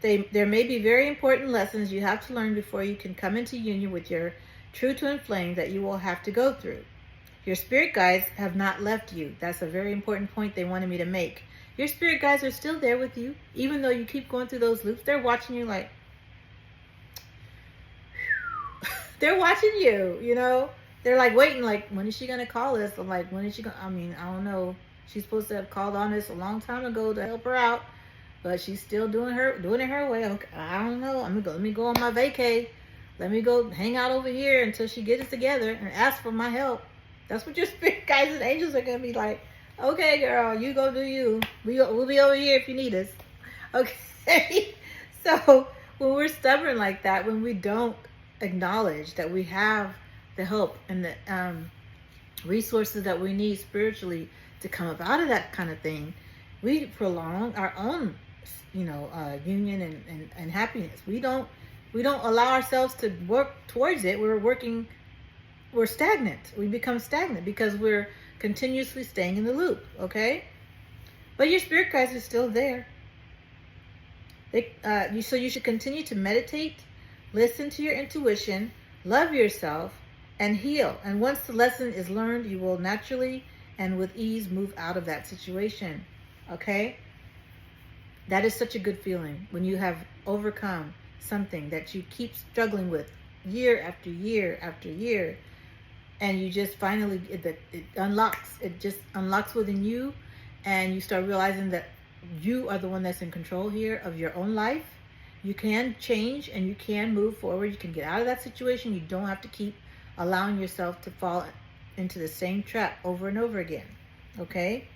there may be very important lessons you have to learn before you can come into union with your true twin flame that you will have to go through. Your spirit guides have not left you. That's a very important point they wanted me to make. Your spirit guides are still there with you, even though you keep going through those loops. They're watching you like, they're watching you, They're like waiting, like, when is she going to call us? I'm like, when is she going to, I don't know. She's supposed to have called on us a long time ago to help her out, but she's still doing it her way. Okay, I don't know. Let me go on my vacay. Let me go hang out over here until she gets it together and ask for my help. That's what your spirit guides and angels are going to be like. Okay, girl, you go do you. We'll be over here if you need us. Okay. So when we're stubborn like that, when we don't acknowledge that we have the help and the resources that we need spiritually to come up out of that kind of thing, we prolong our own, union and happiness. We don't allow ourselves to work towards it. We're stagnant. We become stagnant because we're continuously staying in the loop. Okay, but your spirit guides are still there. So you should continue to meditate, listen to your intuition, love yourself, and heal. And once the lesson is learned, you will naturally and with ease move out of that situation. Okay? That is such a good feeling when you have overcome something that you keep struggling with year after year after year, and you just finally, it just unlocks within you, and you start realizing that you are the one that's in control here of your own life. You can change and you can move forward. You can get out of that situation. You don't have to keep allowing yourself to fall into the same trap over and over again. Okay?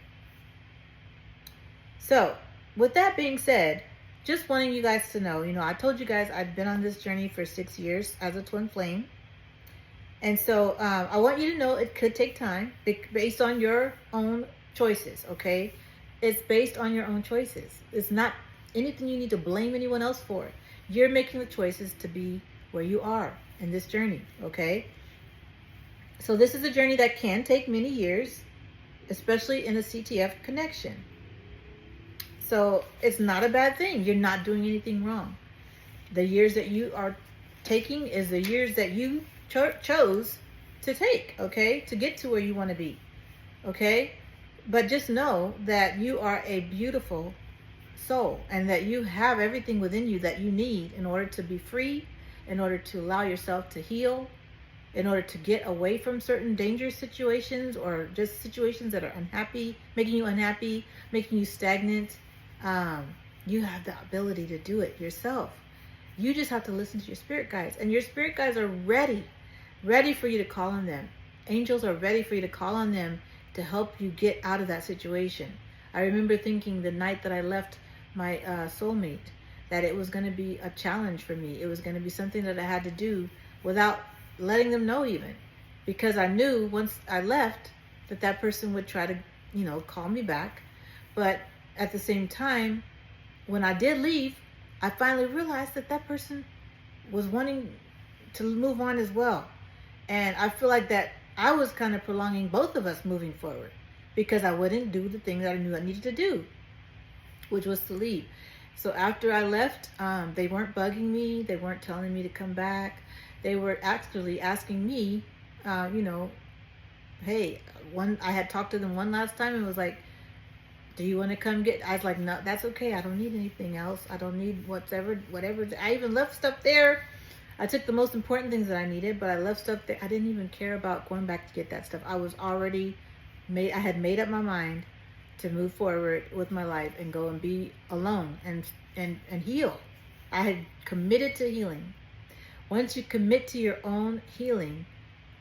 So, with that being said, just wanting you guys to know, I told you guys I've been on this journey for 6 years as a twin flame. And so I want you to know it could take time based on your own choices, okay? It's based on your own choices. It's not anything you need to blame anyone else for. You're making the choices to be where you are in this journey, okay? So this is a journey that can take many years, especially in a CTF connection. So it's not a bad thing. You're not doing anything wrong. The years that you are taking is the years that you chose to take, okay, to get to where you want to be, okay? But just know that you are a beautiful soul and that you have everything within you that you need in order to be free, in order to allow yourself to heal, in order to get away from certain dangerous situations or just situations that are making you stagnant. You have the ability to do it yourself. You just have to listen to your spirit guides, and your spirit guides are ready for you to call on them. Angels are ready for you to call on them to help you get out of that situation. I remember thinking the night that I left my soulmate that it was going to be a challenge for me. It was going to be something that I had to do without letting them know even, because I knew once I left that person would try to, call me back. But at the same time, when I did leave, I finally realized that person was wanting to move on as well. And I feel like that I was kind of prolonging both of us moving forward because I wouldn't do the thing that I knew I needed to do, which was to leave. So after I left, they weren't bugging me. They weren't telling me to come back. They were actually asking me, hey, I had talked to them one last time and was like, do you want to come get? I was like, no, that's okay. I don't need anything else. I don't need whatever. I even left stuff there. I took the most important things that I needed, but I left stuff there. I didn't even care about going back to get that stuff. I was already I had made up my mind to move forward with my life and go and be alone and heal. I had committed to healing. Once you commit to your own healing,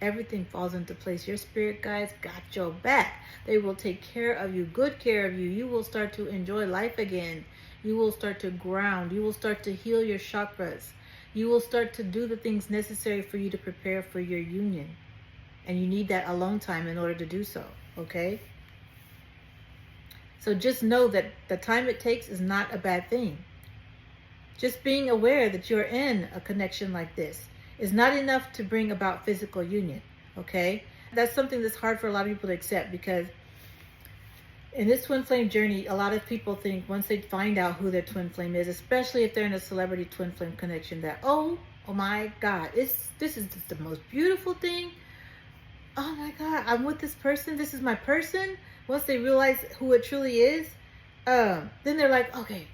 everything falls into place. Your spirit guides got your back. They will take care of you, good care of you. You will start to enjoy life again. You will start to ground. You will start to heal your chakras. You will start to do the things necessary for you to prepare for your union. And you need that alone time in order to do so, okay? So just know that the time it takes is not a bad thing. Just being aware that you're in a connection like this is not enough to bring about physical union, okay? That's something that's hard for a lot of people to accept, because in this twin flame journey, a lot of people think once they find out who their twin flame is, especially if they're in a celebrity twin flame connection, that, oh my God, this is just the most beautiful thing. Oh my God, I'm with this person. This is my person. Once they realize who it truly is, then they're like, okay,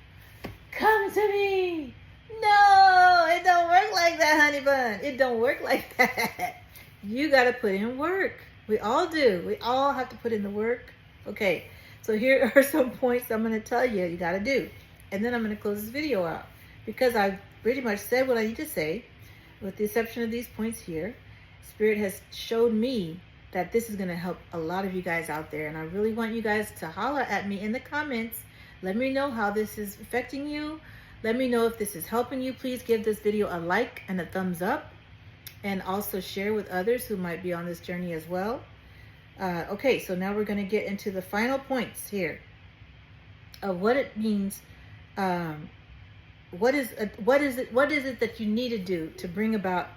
come to me. No, it don't work like that, honey bun. It don't work like that. You got to put in work. We all do. We all have to put in the work. Okay, so here are some points I'm going to tell you got to do. And then I'm going to close this video out, because I've pretty much said what I need to say, with the exception of these points here. Spirit has showed me that this is going to help a lot of you guys out there. And I really want you guys to holler at me in the comments. Let me know how this is affecting you. Let me know if this is helping you. Please give this video a like and a thumbs up. And also share with others who might be on this journey as well. Okay, so now we're going to get into the final points here of what it means. What is it that you need to do to bring about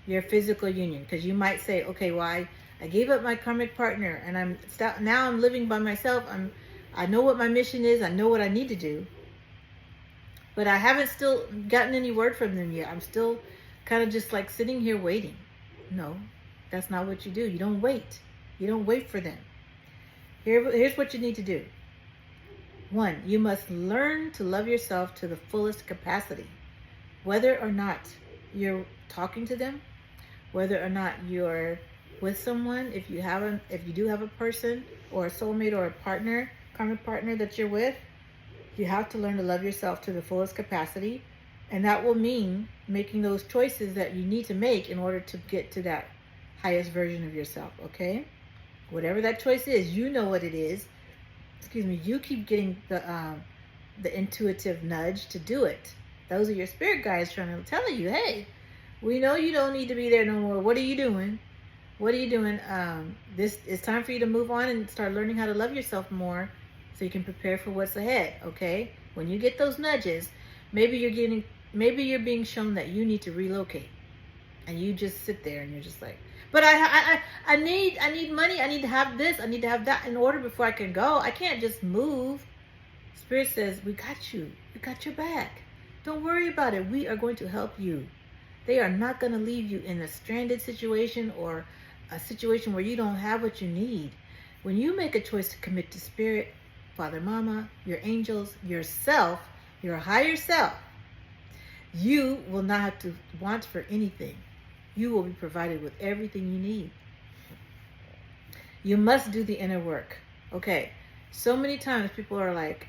your physical union? Because you might say, okay, well, I gave up my karmic partner and now I'm living by myself. I know what my mission is. I know what I need to do, but I haven't still gotten any word from them yet. I'm still kind of just like sitting here waiting. No, that's not what you do. You don't wait. You don't wait for them. Here's what you need to do. One, you must learn to love yourself to the fullest capacity. Whether or not you're talking to them, whether or not you're with someone, if you do have a person or a soulmate or a partner, karmic partner that you're with, you have to learn to love yourself to the fullest capacity. And that will mean making those choices that you need to make in order to get to that highest version of yourself, okay? Whatever that choice is, you know what it is. Excuse me, you keep getting the intuitive nudge to do it. Those are your spirit guides trying to tell you, hey, we know you don't need to be there no more. What are you doing? What are you doing? This it's time for you to move on and start learning how to love yourself more so you can prepare for what's ahead, okay? When you get those nudges, maybe you're being shown that you need to relocate. And you just sit there and you're just like, but I need money. I need to have this. I need to have that in order before I can go. I can't just move. Spirit says, we got you. We got your back. Don't worry about it. We are going to help you. They are not going to leave you in a stranded situation or a situation where you don't have what you need. When you make a choice to commit to Spirit, Father, Mama, your angels, yourself, your higher self, you will not have to want for anything. You will be provided with everything you need. You must do the inner work. Okay. So many times people are like,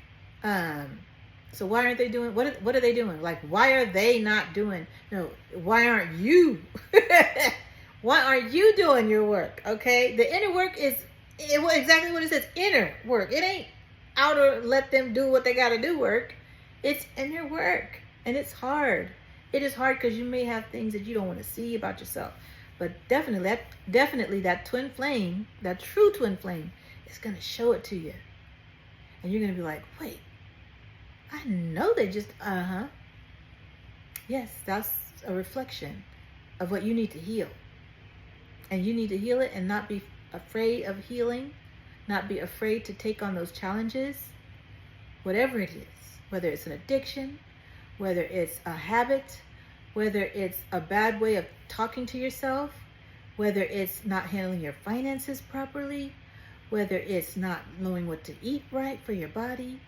so why aren't they doing, what are they doing? Like, why are they not doing, no, why aren't you? Why aren't you doing your work? Okay. The inner work is exactly what it says, inner work. It ain't outer, let them do what they got to do work. It's inner work. And it's hard. It is hard because you may have things that you don't want to see about yourself. But definitely that twin flame, that true twin flame, is going to show it to you. And you're going to be like, wait, I know they just, Yes, that's a reflection of what you need to heal. And you need to heal it and not be afraid of healing, not be afraid to take on those challenges, whatever it is, whether it's an addiction, whether it's a habit, whether it's a bad way of talking to yourself, whether it's not handling your finances properly, whether it's not knowing what to eat right for your body,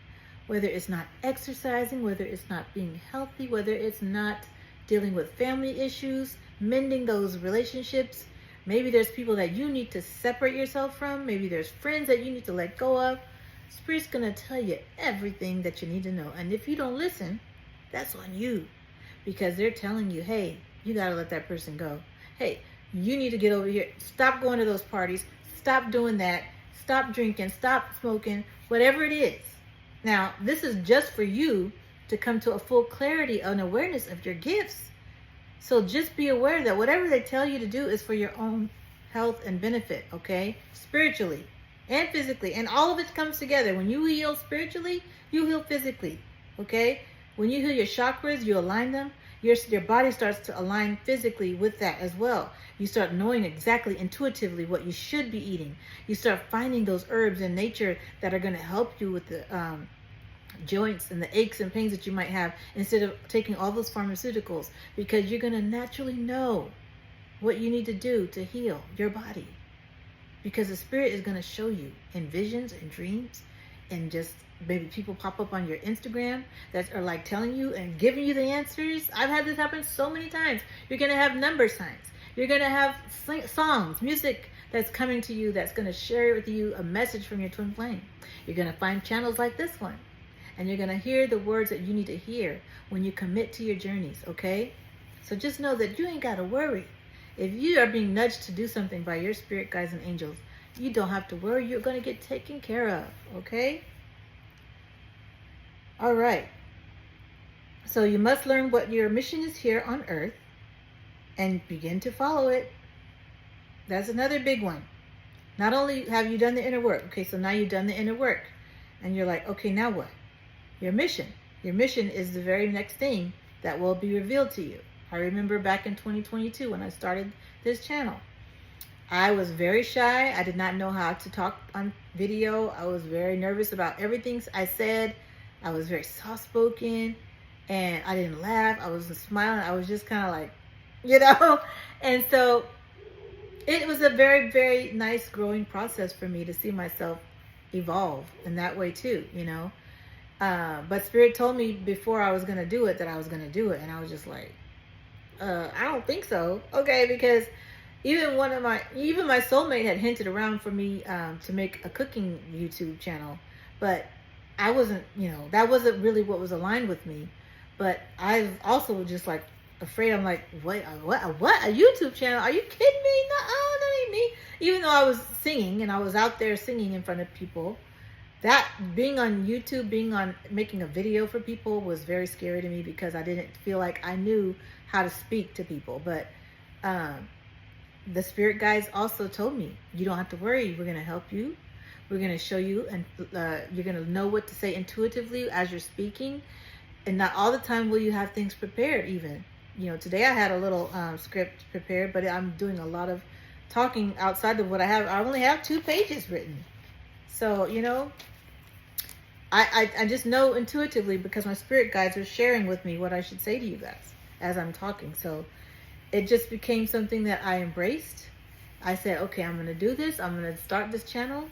whether it's not exercising, whether it's not being healthy, whether it's not dealing with family issues, mending those relationships. Maybe there's people that you need to separate yourself from. Maybe there's friends that you need to let go of. Spirit's going to tell you everything that you need to know. And if you don't listen, that's on you, because they're telling you, hey, you got to let that person go. Hey, you need to get over here. Stop going to those parties. Stop doing that. Stop drinking. Stop smoking. Whatever it is. Now, this is just for you to come to a full clarity and awareness of your gifts. So just be aware that whatever they tell you to do is for your own health and benefit, okay? Spiritually and physically. And all of it comes together. When you heal spiritually, you heal physically, okay? When you heal your chakras, you align them, your body starts to align physically with that as well. You start knowing exactly intuitively what you should be eating. You start finding those herbs in nature that are going to help you with the joints and the aches and pains that you might have, instead of taking all those pharmaceuticals, because you're going to naturally know what you need to do to heal your body, because the Spirit is going to show you in visions and dreams, and just maybe people pop up on your Instagram that are like telling you and giving you the answers. I've had this happen so many times. You're going to have number signs. You're going to have songs, music that's coming to you that's going to share with you a message from your twin flame. You're going to find channels like this one. And you're going to hear the words that you need to hear when you commit to your journeys, okay? So just know that you ain't got to worry. If you are being nudged to do something by your spirit guides and angels, you don't have to worry. You're going to get taken care of, okay? All right. So you must learn what your mission is here on earth and begin to follow it. That's another big one. Not only have you done the inner work, okay, so now you've done the inner work, and you're like, okay, now what? Your mission. Your mission is the very next thing that will be revealed to you. I remember back in 2022 when I started this channel, I was very shy. I did not know how to talk on video. I was very nervous about everything I said. I was very soft-spoken, and I didn't laugh. I wasn't smiling. I was just kind of like, you know? And so it was a very, very nice growing process for me to see myself evolve in that way too, you know? But Spirit told me before I was going to do it that I was going to do it. And I was just like, I don't think so. Okay, because even my soulmate had hinted around for me to make a cooking YouTube channel, but I wasn't, that wasn't really what was aligned with me. But I was also just like afraid. I'm like, what, a YouTube channel? Are you kidding me? No, that ain't me. Even though I was singing and I was out there singing in front of people, that being on YouTube, making a video for people was very scary to me because I didn't feel like I knew how to speak to people. But the spirit guides also told me, you don't have to worry. We're going to help you. We're going to show you, and you're going to know what to say intuitively as you're speaking. And not all the time will you have things prepared even. Today I had a little script prepared, but I'm doing a lot of talking outside of what I have. I only have 2 pages written. So, I just know intuitively because my spirit guides are sharing with me what I should say to you guys as I'm talking. So it just became something that I embraced. I said, okay, I'm going to do this. I'm going to start this channel.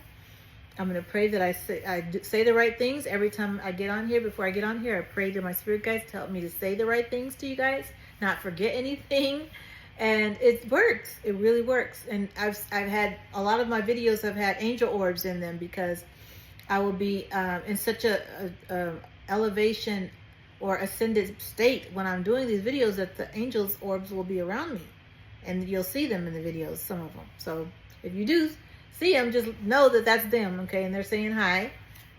I'm going to pray that I say the right things every time I get on here. Before I get on here, I pray to my spirit guides to help me to say the right things to you guys, not forget anything. And it works. It really works. And I've had a lot of my videos have had angel orbs in them because I will be in such a elevation or ascended state when I'm doing these videos that the angels orbs will be around me, and you'll see them in the videos, some of them. So if you do see them, just know that that's them, okay? And they're saying hi.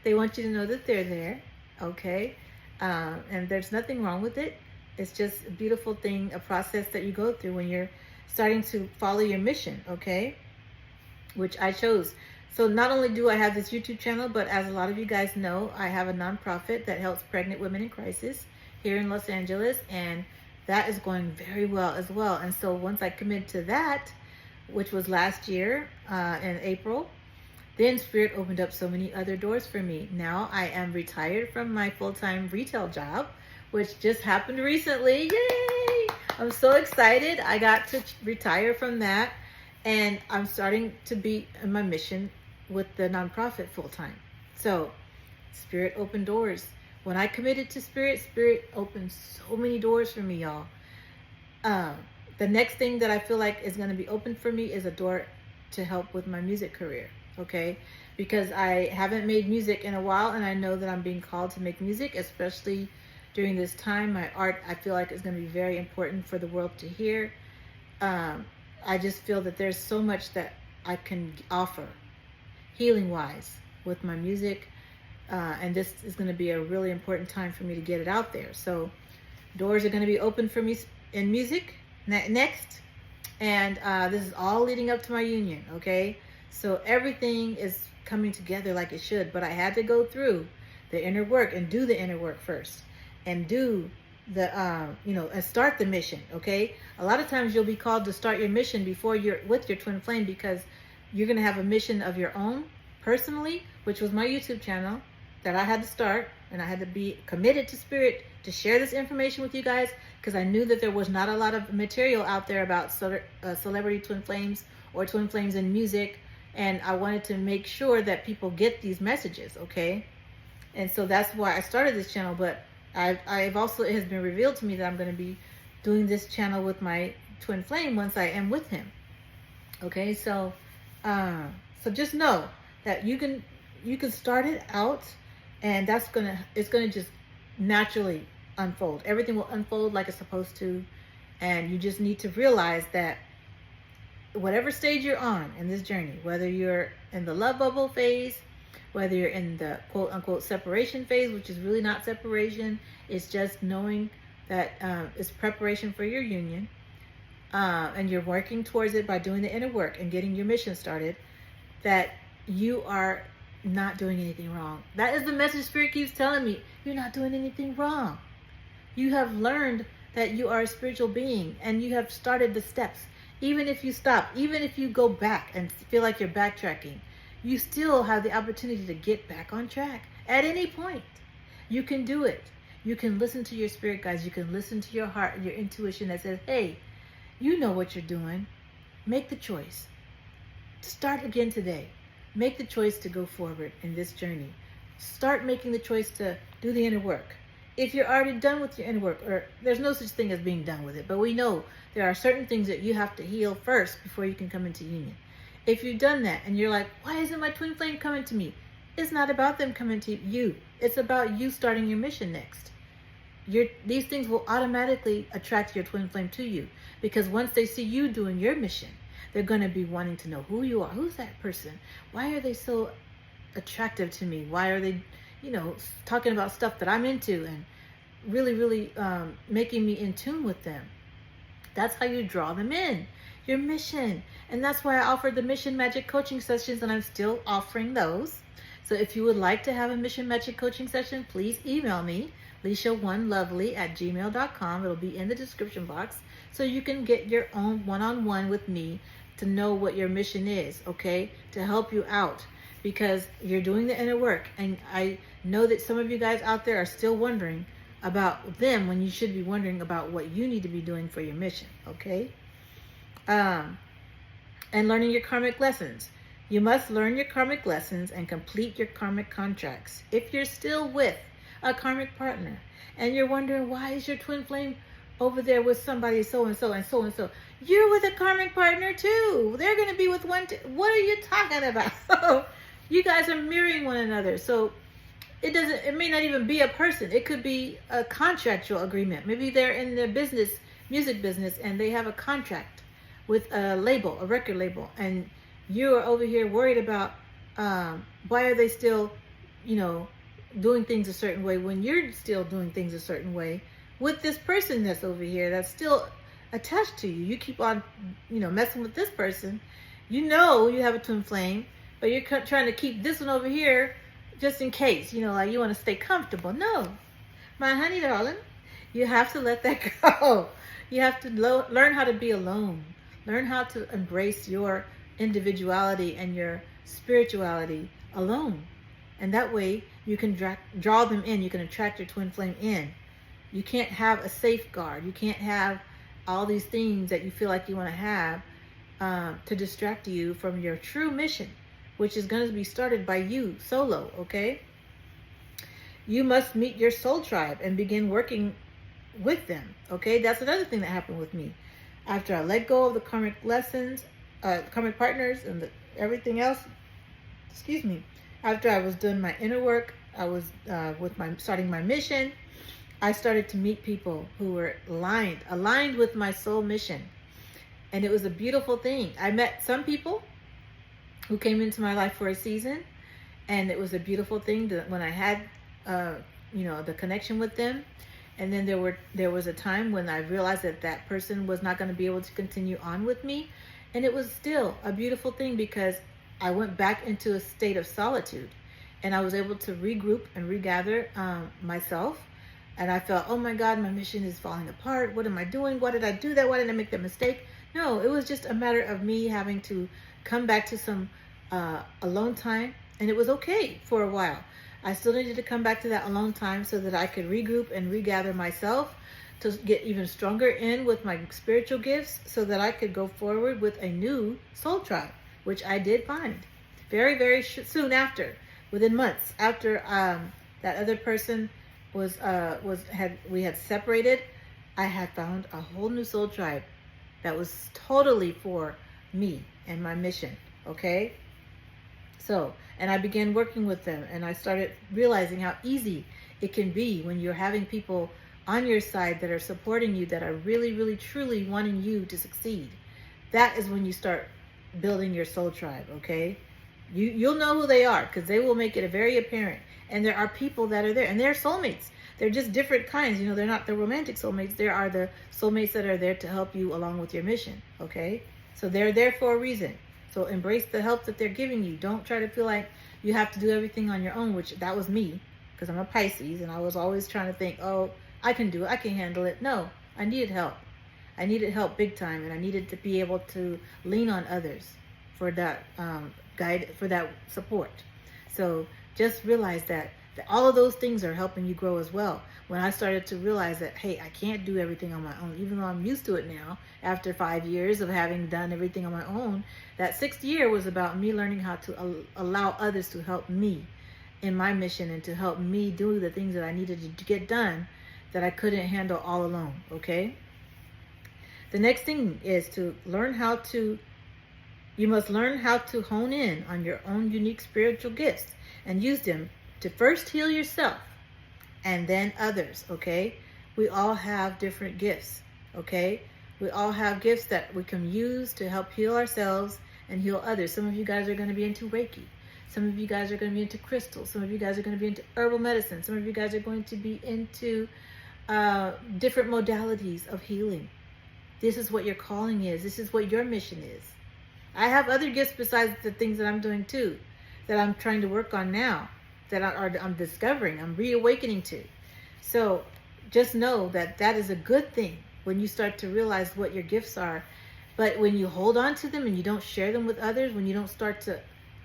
They want you to know that they're there, okay? And there's nothing wrong with it. It's just a beautiful thing, a process that you go through when you're starting to follow your mission, okay? Which I chose. So not only do I have this YouTube channel, but as a lot of you guys know, I have a nonprofit that helps pregnant women in crisis here in Los Angeles, and that is going very well as well. And so once I committed to that, which was last year in April, then Spirit opened up so many other doors for me. Now I am retired from my full-time retail job, which just happened recently. Yay! I'm so excited. I got to retire from that, and I'm starting to be in my mission with the nonprofit full-time. So Spirit opened doors. When I committed to Spirit, Spirit opened so many doors for me, y'all. The next thing that I feel like is going to be open for me is a door to help with my music career, okay? Because I haven't made music in a while, and I know that I'm being called to make music, especially during this time. My art, I feel like, is going to be very important for the world to hear. I just feel that there's so much that I can offer healing-wise with my music, and this is going to be a really important time for me to get it out there. So doors are going to be open for me in music next, and this is all leading up to my union, okay? So everything is coming together like it should, but I had to go through the inner work and do the inner work first, and do the and start the mission, okay? A lot of times you'll be called to start your mission before you're with your twin flame, because you're going to have a mission of your own personally, which was my YouTube channel that I had to start, and I had to be committed to Spirit to share this information with you guys, because I knew that there was not a lot of material out there about celebrity twin flames or twin flames in music, and I wanted to make sure that people get these messages, okay? And so that's why I started this channel. But I've also, it has been revealed to me that I'm going to be doing this channel with my twin flame once I am with him, okay? So so just know that you can start it out, and it's gonna just naturally unfold. Everything will unfold like it's supposed to, and you just need to realize that whatever stage you're on in this journey, whether you're in the love bubble phase, whether you're in the quote unquote separation phase, which is really not separation, it's just knowing that it's preparation for your union, and you're working towards it by doing the inner work and getting your mission started, that you are not doing anything wrong. That is the message Spirit keeps telling me. You're not doing anything wrong. You have learned that you are a spiritual being, and you have started the steps. Even if you stop, even if you go back and feel like you're backtracking, you still have the opportunity to get back on track at any point. You can do it. You can listen to your spirit guides. You can listen to your heart and your intuition that says, hey, you know what you're doing. Make the choice. Start again today. Make the choice to go forward in this journey. start making the choice to do the inner work. If you're already done with your inner work, or there's no such thing as being done with it, but we know there are certain things that you have to heal first before you can come into union. If you've done that and you're like, why isn't my twin flame coming to me? It's not about them coming to you. It's about you starting your mission next. These things will automatically attract your twin flame to you, because once they see you doing your mission, they're going to be wanting to know who you are. Who's that person? Why are they so attractive to me? Why are they, talking about stuff that I'm into and really, really making me in tune with them? That's how you draw them in. Your mission. And that's why I offered the Mission Magic coaching sessions, and I'm still offering those. So if you would like to have a Mission Magic coaching session, please email me, lisha1lovely@gmail.com. It'll be in the description box, so you can get your own one-on-one with me to know what your mission is, okay? To help you out, because you're doing the inner work. And I know that some of you guys out there are still wondering about them when you should be wondering about what you need to be doing for your mission, okay? And learning your karmic lessons. You must learn your karmic lessons and complete your karmic contracts. If you're still with a karmic partner and you're wondering, why is your twin flame over there with somebody so-and-so and so-and-so? You're with a karmic partner too. They're going to be with one. What are you talking about? You guys are mirroring one another. So it may not even be a person. It could be a contractual agreement. Maybe they're in the music business, and they have a contract with a label, a record label, and you are over here worried about why are they still, doing things a certain way when you're still doing things a certain way with this person that's over here that's still attached to you. You keep on, messing with this person. You have a twin flame, but you're trying to keep this one over here just in case, like you want to stay comfortable. No, my honey darling, you have to let that go. You have to learn how to be alone. Learn how to embrace your individuality and your spirituality alone. And that way you can draw them in. You can attract your twin flame in. You can't have a safeguard. You can't have all these things that you feel like you want to have to distract you from your true mission, which is going to be started by you solo, okay? You must meet your soul tribe and begin working with them, okay? That's another thing that happened with me. After I let go of the karmic lessons, karmic partners, and everything else, after I was doing my inner work, I was starting my mission, I started to meet people who were aligned with my soul mission. And it was a beautiful thing. I met some people who came into my life for a season, and it was a beautiful thing that when I had, the connection with them. And then there was a time when I realized that person was not going to be able to continue on with me. And it was still a beautiful thing, because I went back into a state of solitude, and I was able to regroup and regather myself. And I felt, oh my God, my mission is falling apart. What am I doing? Why did I do that? Why did I make that mistake? No, it was just a matter of me having to come back to some alone time. And it was okay for a while. I still needed to come back to that alone time so that I could regroup and regather myself, to get even stronger in with my spiritual gifts, so that I could go forward with a new soul tribe, which I did find very, very soon after, within months after that other person we had separated. I had found a whole new soul tribe that was totally for me and my mission, okay? So, and I began working with them, and I started realizing how easy it can be when you're having people on your side that are supporting you, that are really, really, truly wanting you to succeed. That is when you start building your soul tribe, okay? You'll know who they are, because they will make it very apparent. And there are people that are there, and they're soulmates. They're just different kinds. They're not the romantic soulmates. There are the soulmates that are there to help you along with your mission, okay? So they're there for a reason. So embrace the help that they're giving you. Don't try to feel like you have to do everything on your own, which that was me, because I'm a Pisces, and I was always trying to think, oh, I can do it, I can handle it. No, I needed help. I needed help big time, and I needed to be able to lean on others for that for that support. So just realize that all of those things are helping you grow as well. When I started to realize that, hey, I can't do everything on my own, even though I'm used to it now, after 5 years of having done everything on my own, that 6th year was about me learning how to allow others to help me in my mission and to help me do the things that I needed to get done that I couldn't handle all alone, okay? The next thing is to learn how to, you must learn how to hone in on your own unique spiritual gifts and use them to first heal yourself and then others, okay? We all have different gifts, okay? We all have gifts that we can use to help heal ourselves and heal others. Some of you guys are going to be into Reiki. Some of you guys are going to be into crystals. Some of you guys are going to be into herbal medicine. Some of you guys are going to be into different modalities of healing. This is what your calling is. This is what your mission is. I have other gifts besides the things that I'm doing too, that I'm trying to work on now, that I'm discovering, I'm reawakening to. So just know that that is a good thing when you start to realize what your gifts are. But when you hold on to them and you don't share them with others, when you don't start to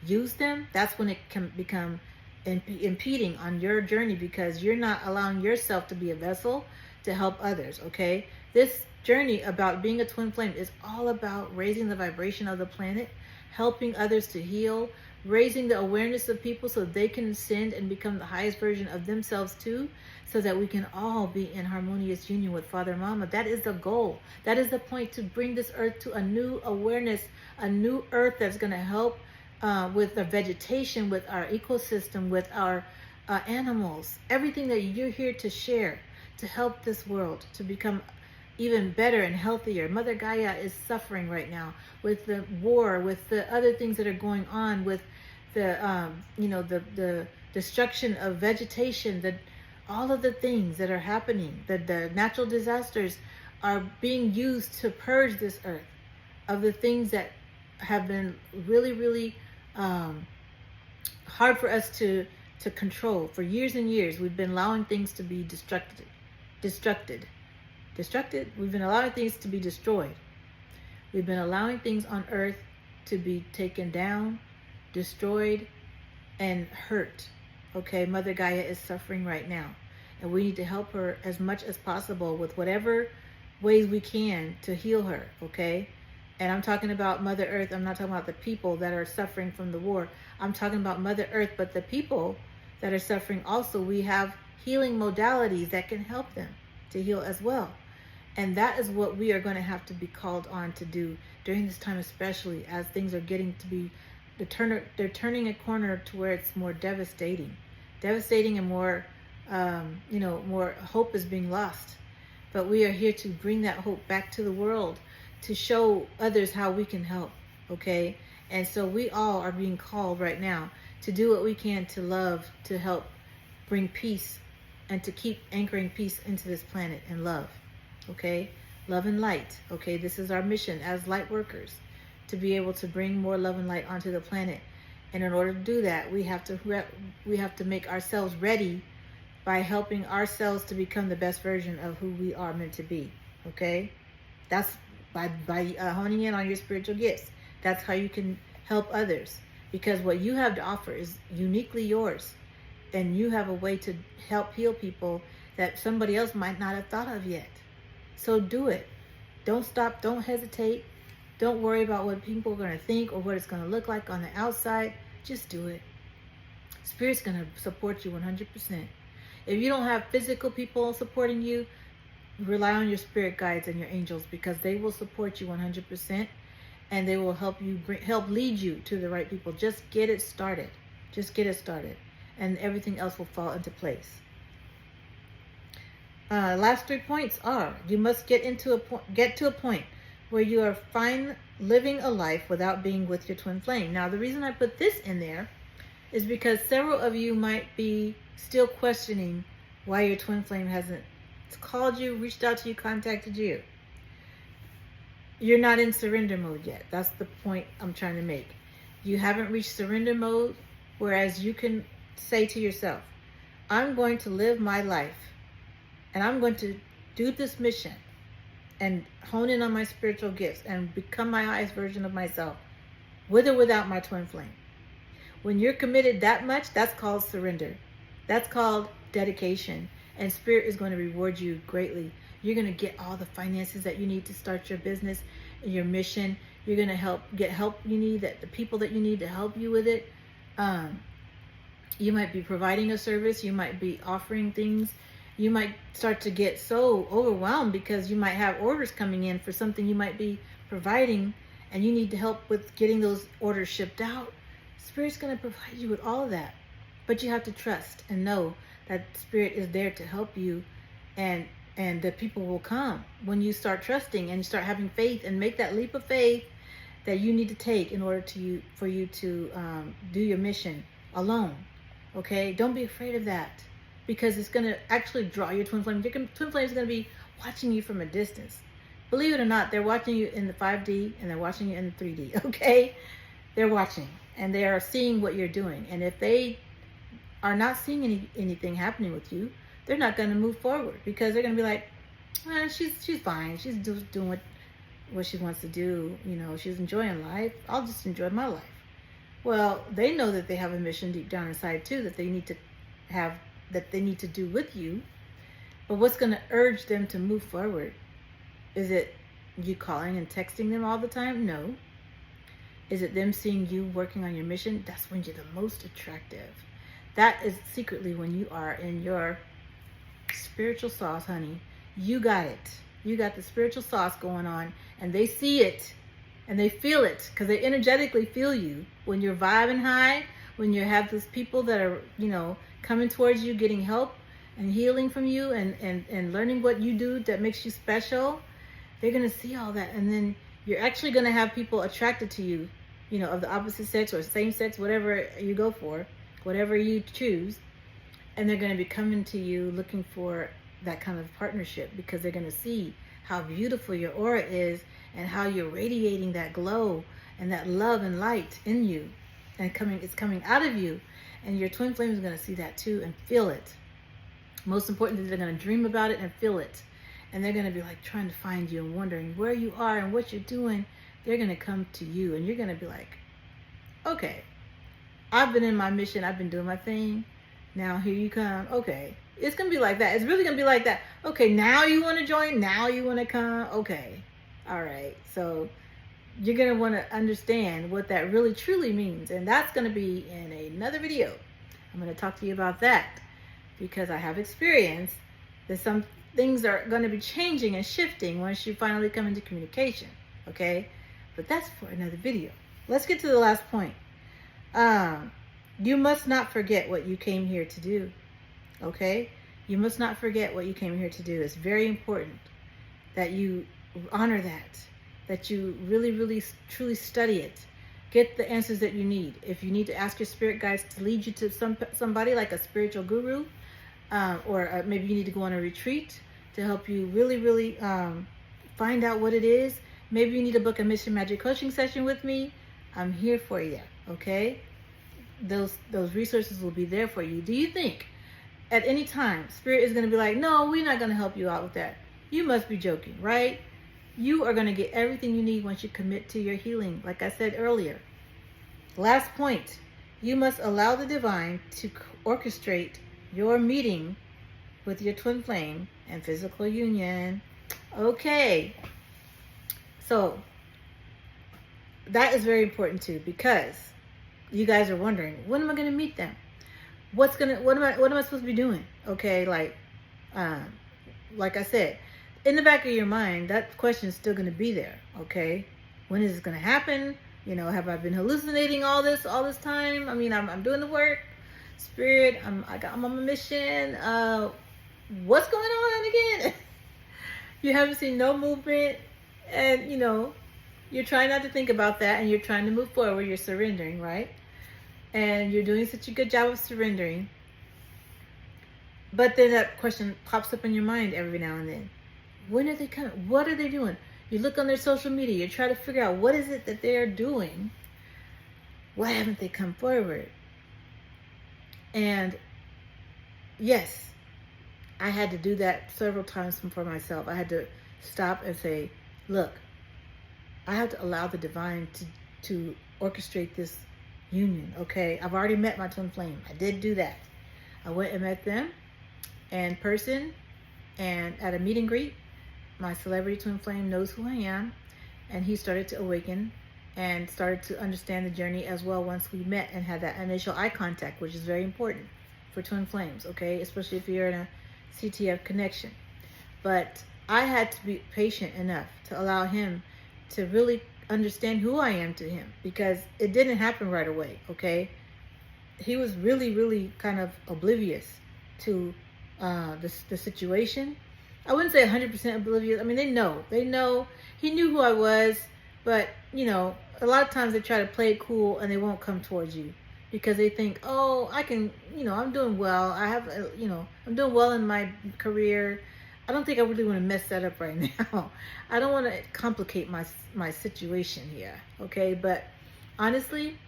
use them, that's when it can become impeding on your journey, because you're not allowing yourself to be a vessel to help others, okay? This journey about being a twin flame is all about raising the vibration of the planet, helping others to heal, raising the awareness of people so they can ascend and become the highest version of themselves too, so that we can all be in harmonious union with Father Mama. That is the goal. That is the point, to bring this earth to a new awareness, a new earth that's going to help with the vegetation, with our ecosystem, with our animals, everything that you're here to share, to help this world to become even better and healthier. Mother Gaia is suffering right now with the war, with the other things that are going on, with the the destruction of vegetation, all of the things that are happening, the natural disasters are being used to purge this earth of the things that have been really, really hard for us to control. For years and years, we've been allowing things to be destructed. We've been allowing things to be destroyed. We've been allowing things on earth to be taken down, destroyed, and hurt. Okay, Mother Gaia is suffering right now, and we need to help her as much as possible with whatever ways we can to heal her, okay? And I'm talking about Mother Earth. I'm not talking about the people that are suffering from the war. I'm talking about Mother Earth, but the people that are suffering also, we have healing modalities that can help them to heal as well. And that is what we are going to have to be called on to do during this time, especially as things are getting to be, they're turning a corner to where it's more devastating and more, more hope is being lost. But we are here to bring that hope back to the world, to show others how we can help, okay? And so we all are being called right now to do what we can to love, to help bring peace, and to keep anchoring peace into this planet and love, okay? Love and light, okay? This is our mission as light workers, to be able to bring more love and light onto the planet. And in order to do that, we have to make ourselves ready by helping ourselves to become the best version of who we are meant to be, okay? That's by honing in on your spiritual gifts. That's how you can help others, because what you have to offer is uniquely yours, and you have a way to help heal people that somebody else might not have thought of yet. So do it. Don't stop. Don't hesitate. Don't worry about what people are going to think or what it's going to look like on the outside. Just do it. Spirit's going to support you 100%. If you don't have physical people supporting you, rely on your spirit guides and your angels, because they will support you 100%, and they will help you help lead you to the right people. Just get it started. Just get it started, and everything else will fall into place. Last 3 points are: you must get to a point where you are fine living a life without being with your twin flame. Now, the reason I put this in there is because several of you might be still questioning why your twin flame hasn't called you, reached out to you, contacted you. You're not in surrender mode yet. That's the point I'm trying to make. You haven't reached surrender mode, whereas you can say to yourself, I'm going to live my life, and I'm going to do this mission and hone in on my spiritual gifts and become my highest version of myself, with or without my twin flame. When you're committed that much, that's called surrender. That's called dedication. And Spirit is going to reward you greatly. You're going to get all the finances that you need to start your business and your mission. You're going to get help you need, that the people that you need to help you with it. You might be providing a service, you might be offering things, you might start to get so overwhelmed because you might have orders coming in for something you might be providing, and you need to help with getting those orders shipped out. Spirit's going to provide you with all of that. But you have to trust and know that Spirit is there to help you, and that people will come when you start trusting and you start having faith and make that leap of faith that you need to take in order for you to do your mission alone. Okay, don't be afraid of that, because it's going to actually draw your twin flame. Your twin flame is going to be watching you from a distance. Believe it or not, they're watching you in the 5D and they're watching you in the 3D. Okay, they're watching and they are seeing what you're doing. And if they are not seeing anything happening with you, they're not going to move forward, because they're going to be like, she's fine. She's doing what she wants to do. You know, she's enjoying life. I'll just enjoy my life. Well, they know that they have a mission deep down inside too, that they need to do with you. But what's going to urge them to move forward? Is it you calling and texting them all the time? No. Is it them seeing you working on your mission? That's when you're the most attractive. That is secretly when you are in your spiritual sauce, honey. You got it. You got the spiritual sauce going on, and they see it and they feel it, because they energetically feel you when you're vibing high, when you have those people that are, you know, coming towards you, getting help and healing from you, and learning what you do that makes you special. They're going to see all that, and then you're actually going to have people attracted to you, you know, of the opposite sex or same sex, whatever you go for, whatever you choose, and they're going to be coming to you looking for that kind of partnership, because they're going to see how beautiful your aura is and how you're radiating that glow and that love and light in you, and it's coming out of you, and your twin flame is going to see that too and feel it. Most importantly, they're going to dream about it and feel it, and they're going to be like trying to find you and wondering where you are and what you're doing. They're going to come to you, and you're going to be like, okay, I've been in my mission, I've been doing my thing, now here you come. Okay, it's going to be like that. It's really going to be like that. Okay, now you want to join, now you want to come. Okay, all right. So you're going to want to understand what that really truly means, and that's going to be in another video. I'm going to talk to you about that, because I have experience that some things are going to be changing and shifting once you finally come into communication. Okay, but that's for another video. Let's get to the last point. You must not forget what you came here to do. Okay, you must not forget what you came here to do. It's very important that you honor that you really, really, truly study it. Get the answers that you need. If you need to ask your spirit guides to lead you to somebody like a spiritual guru, or maybe you need to go on a retreat to help you really, really find out what it is. Maybe you need to book a Mission Magic coaching session with me. I'm here for you, okay? Those resources will be there for you. Do you think at any time Spirit is going to be like, no, we're not going to help you out with that? You must be joking, right? You are going to get everything you need once you commit to your healing, like I said earlier. Last point, you must allow the divine to orchestrate your meeting with your twin flame and physical union. Okay, so that is very important too, because you guys are wondering, when am I going to meet them? What am I supposed to be doing? Okay, like I said, in the back of your mind, that question is still going to be there. Okay, when is this going to happen? You know, have I been hallucinating all this time? I mean, I'm doing the work. Spirit, I'm on my mission. What's going on again? You haven't seen no movement, and you know, you're trying not to think about that, and you're trying to move forward. You're surrendering, right? And you're doing such a good job of surrendering. But then that question pops up in your mind every now and then. When are they coming? What are they doing? You look on their social media. You try to figure out what is it that they're doing. Why haven't they come forward? And yes, I had to do that several times for myself. I had to stop and say, look, I have to allow the divine to orchestrate this union. Okay, I've already met my twin flame. I did do that. I went and met them in person and at a meet and greet. My celebrity twin flame knows who I am, and he started to awaken and started to understand the journey as well once we met and had that initial eye contact, which is very important for twin flames, okay? Especially if you're in a CTF connection. But I had to be patient enough to allow him to really understand who I am to him, because it didn't happen right away, okay? He was really, really kind of oblivious to the situation. I wouldn't say 100% oblivious. I mean, they know. He knew who I was, but, you know, a lot of times they try to play it cool and they won't come towards you because they think, oh, I can, you know, I'm doing well. I have, you know, I'm doing well in my career. I don't think I really want to mess that up right now. I don't want to complicate my situation here, okay? But honestly,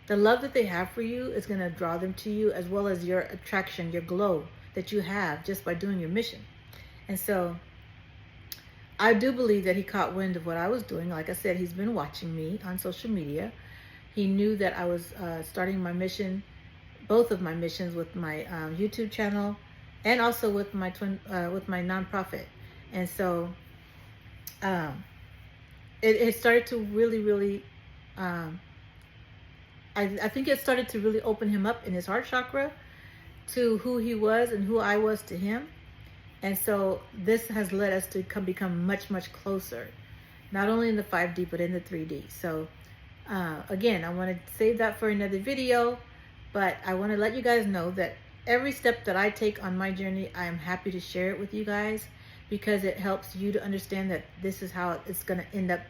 the love that they have for you is going to draw them to you, as well as your attraction, your glow that you have just by doing your mission. And so I do believe that he caught wind of what I was doing. Like I said, he's been watching me on social media. He knew that I was starting my mission, both of my missions, with my YouTube channel and also with my nonprofit. And so it started to really, I think it started to really open him up in his heart chakra to who he was and who I was to him. And so this has led us to become much closer, not only in the 5D, but in the 3D. So again, I want to save that for another video, but I want to let you guys know that every step that I take on my journey, I am happy to share it with you guys, because it helps you to understand that this is how it's going to end up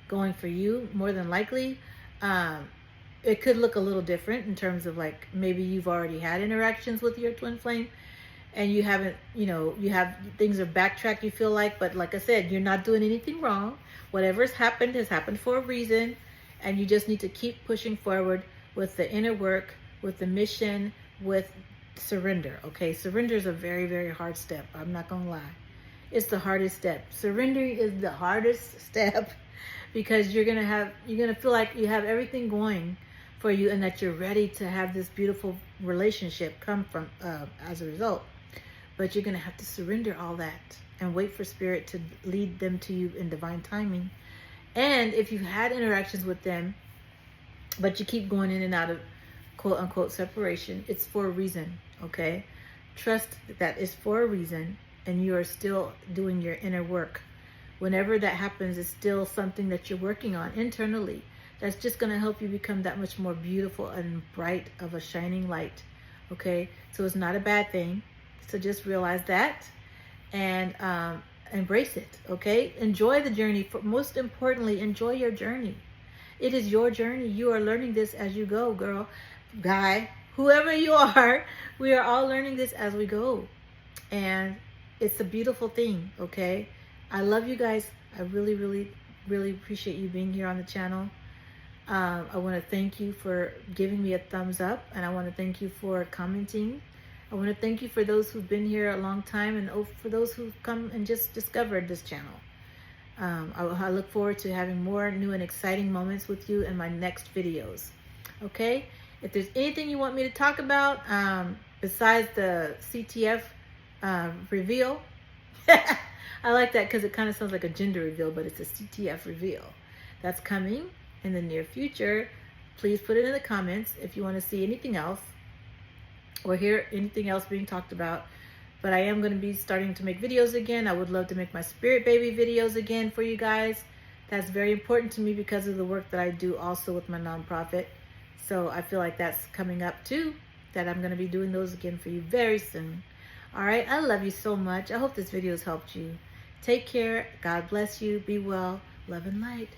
going for you. More than likely, it could look a little different in terms of, like, maybe you've already had interactions with your twin flame and you haven't, you know, you have things are backtracked, you feel like, but like I said, you're not doing anything wrong. Whatever's happened has happened for a reason, and you just need to keep pushing forward with the inner work, with the mission, with surrender. Okay, surrender is a very hard step. I'm not gonna lie, it's the hardest step. Surrendering is the hardest step, because you're gonna feel like you have everything going for you and that you're ready to have this beautiful relationship come from as a result. But you're gonna have to surrender all that and wait for spirit to lead them to you in divine timing. And if you've had interactions with them, but you keep going in and out of quote unquote separation, it's for a reason, okay? Trust that it's for a reason, and you are still doing your inner work. Whenever that happens, it's still something that you're working on internally that's just going to help you become that much more beautiful and bright of a shining light, okay? So it's not a bad thing. So just realize that and embrace it, okay? Enjoy the journey. Most importantly, enjoy your journey. It is your journey. You are learning this as you go, girl, guy, whoever you are. We are all learning this as we go. And it's a beautiful thing, okay? I love you guys. I really appreciate you being here on the channel. I want to thank you for giving me a thumbs up, and I want to thank you for commenting. I want to thank you for those who've been here a long time, and for those who've come and just discovered this channel. I look forward to having more new and exciting moments with you in my next videos. Okay? If there's anything you want me to talk about besides the CTF reveal, I like that because it kind of sounds like a gender reveal, but it's a CTF reveal. That's coming in the near future. Please put it in the comments if you want to see anything else or hear anything else being talked about. But I am going to be starting to make videos again. I would love to make my spirit baby videos again for you guys. That's very important to me because of the work that I do also with my nonprofit. So I feel like that's coming up too, that I'm going to be doing those again for you very soon. All right, I love you so much. I hope this video has helped you. Take care. God bless you. Be well. Love and light.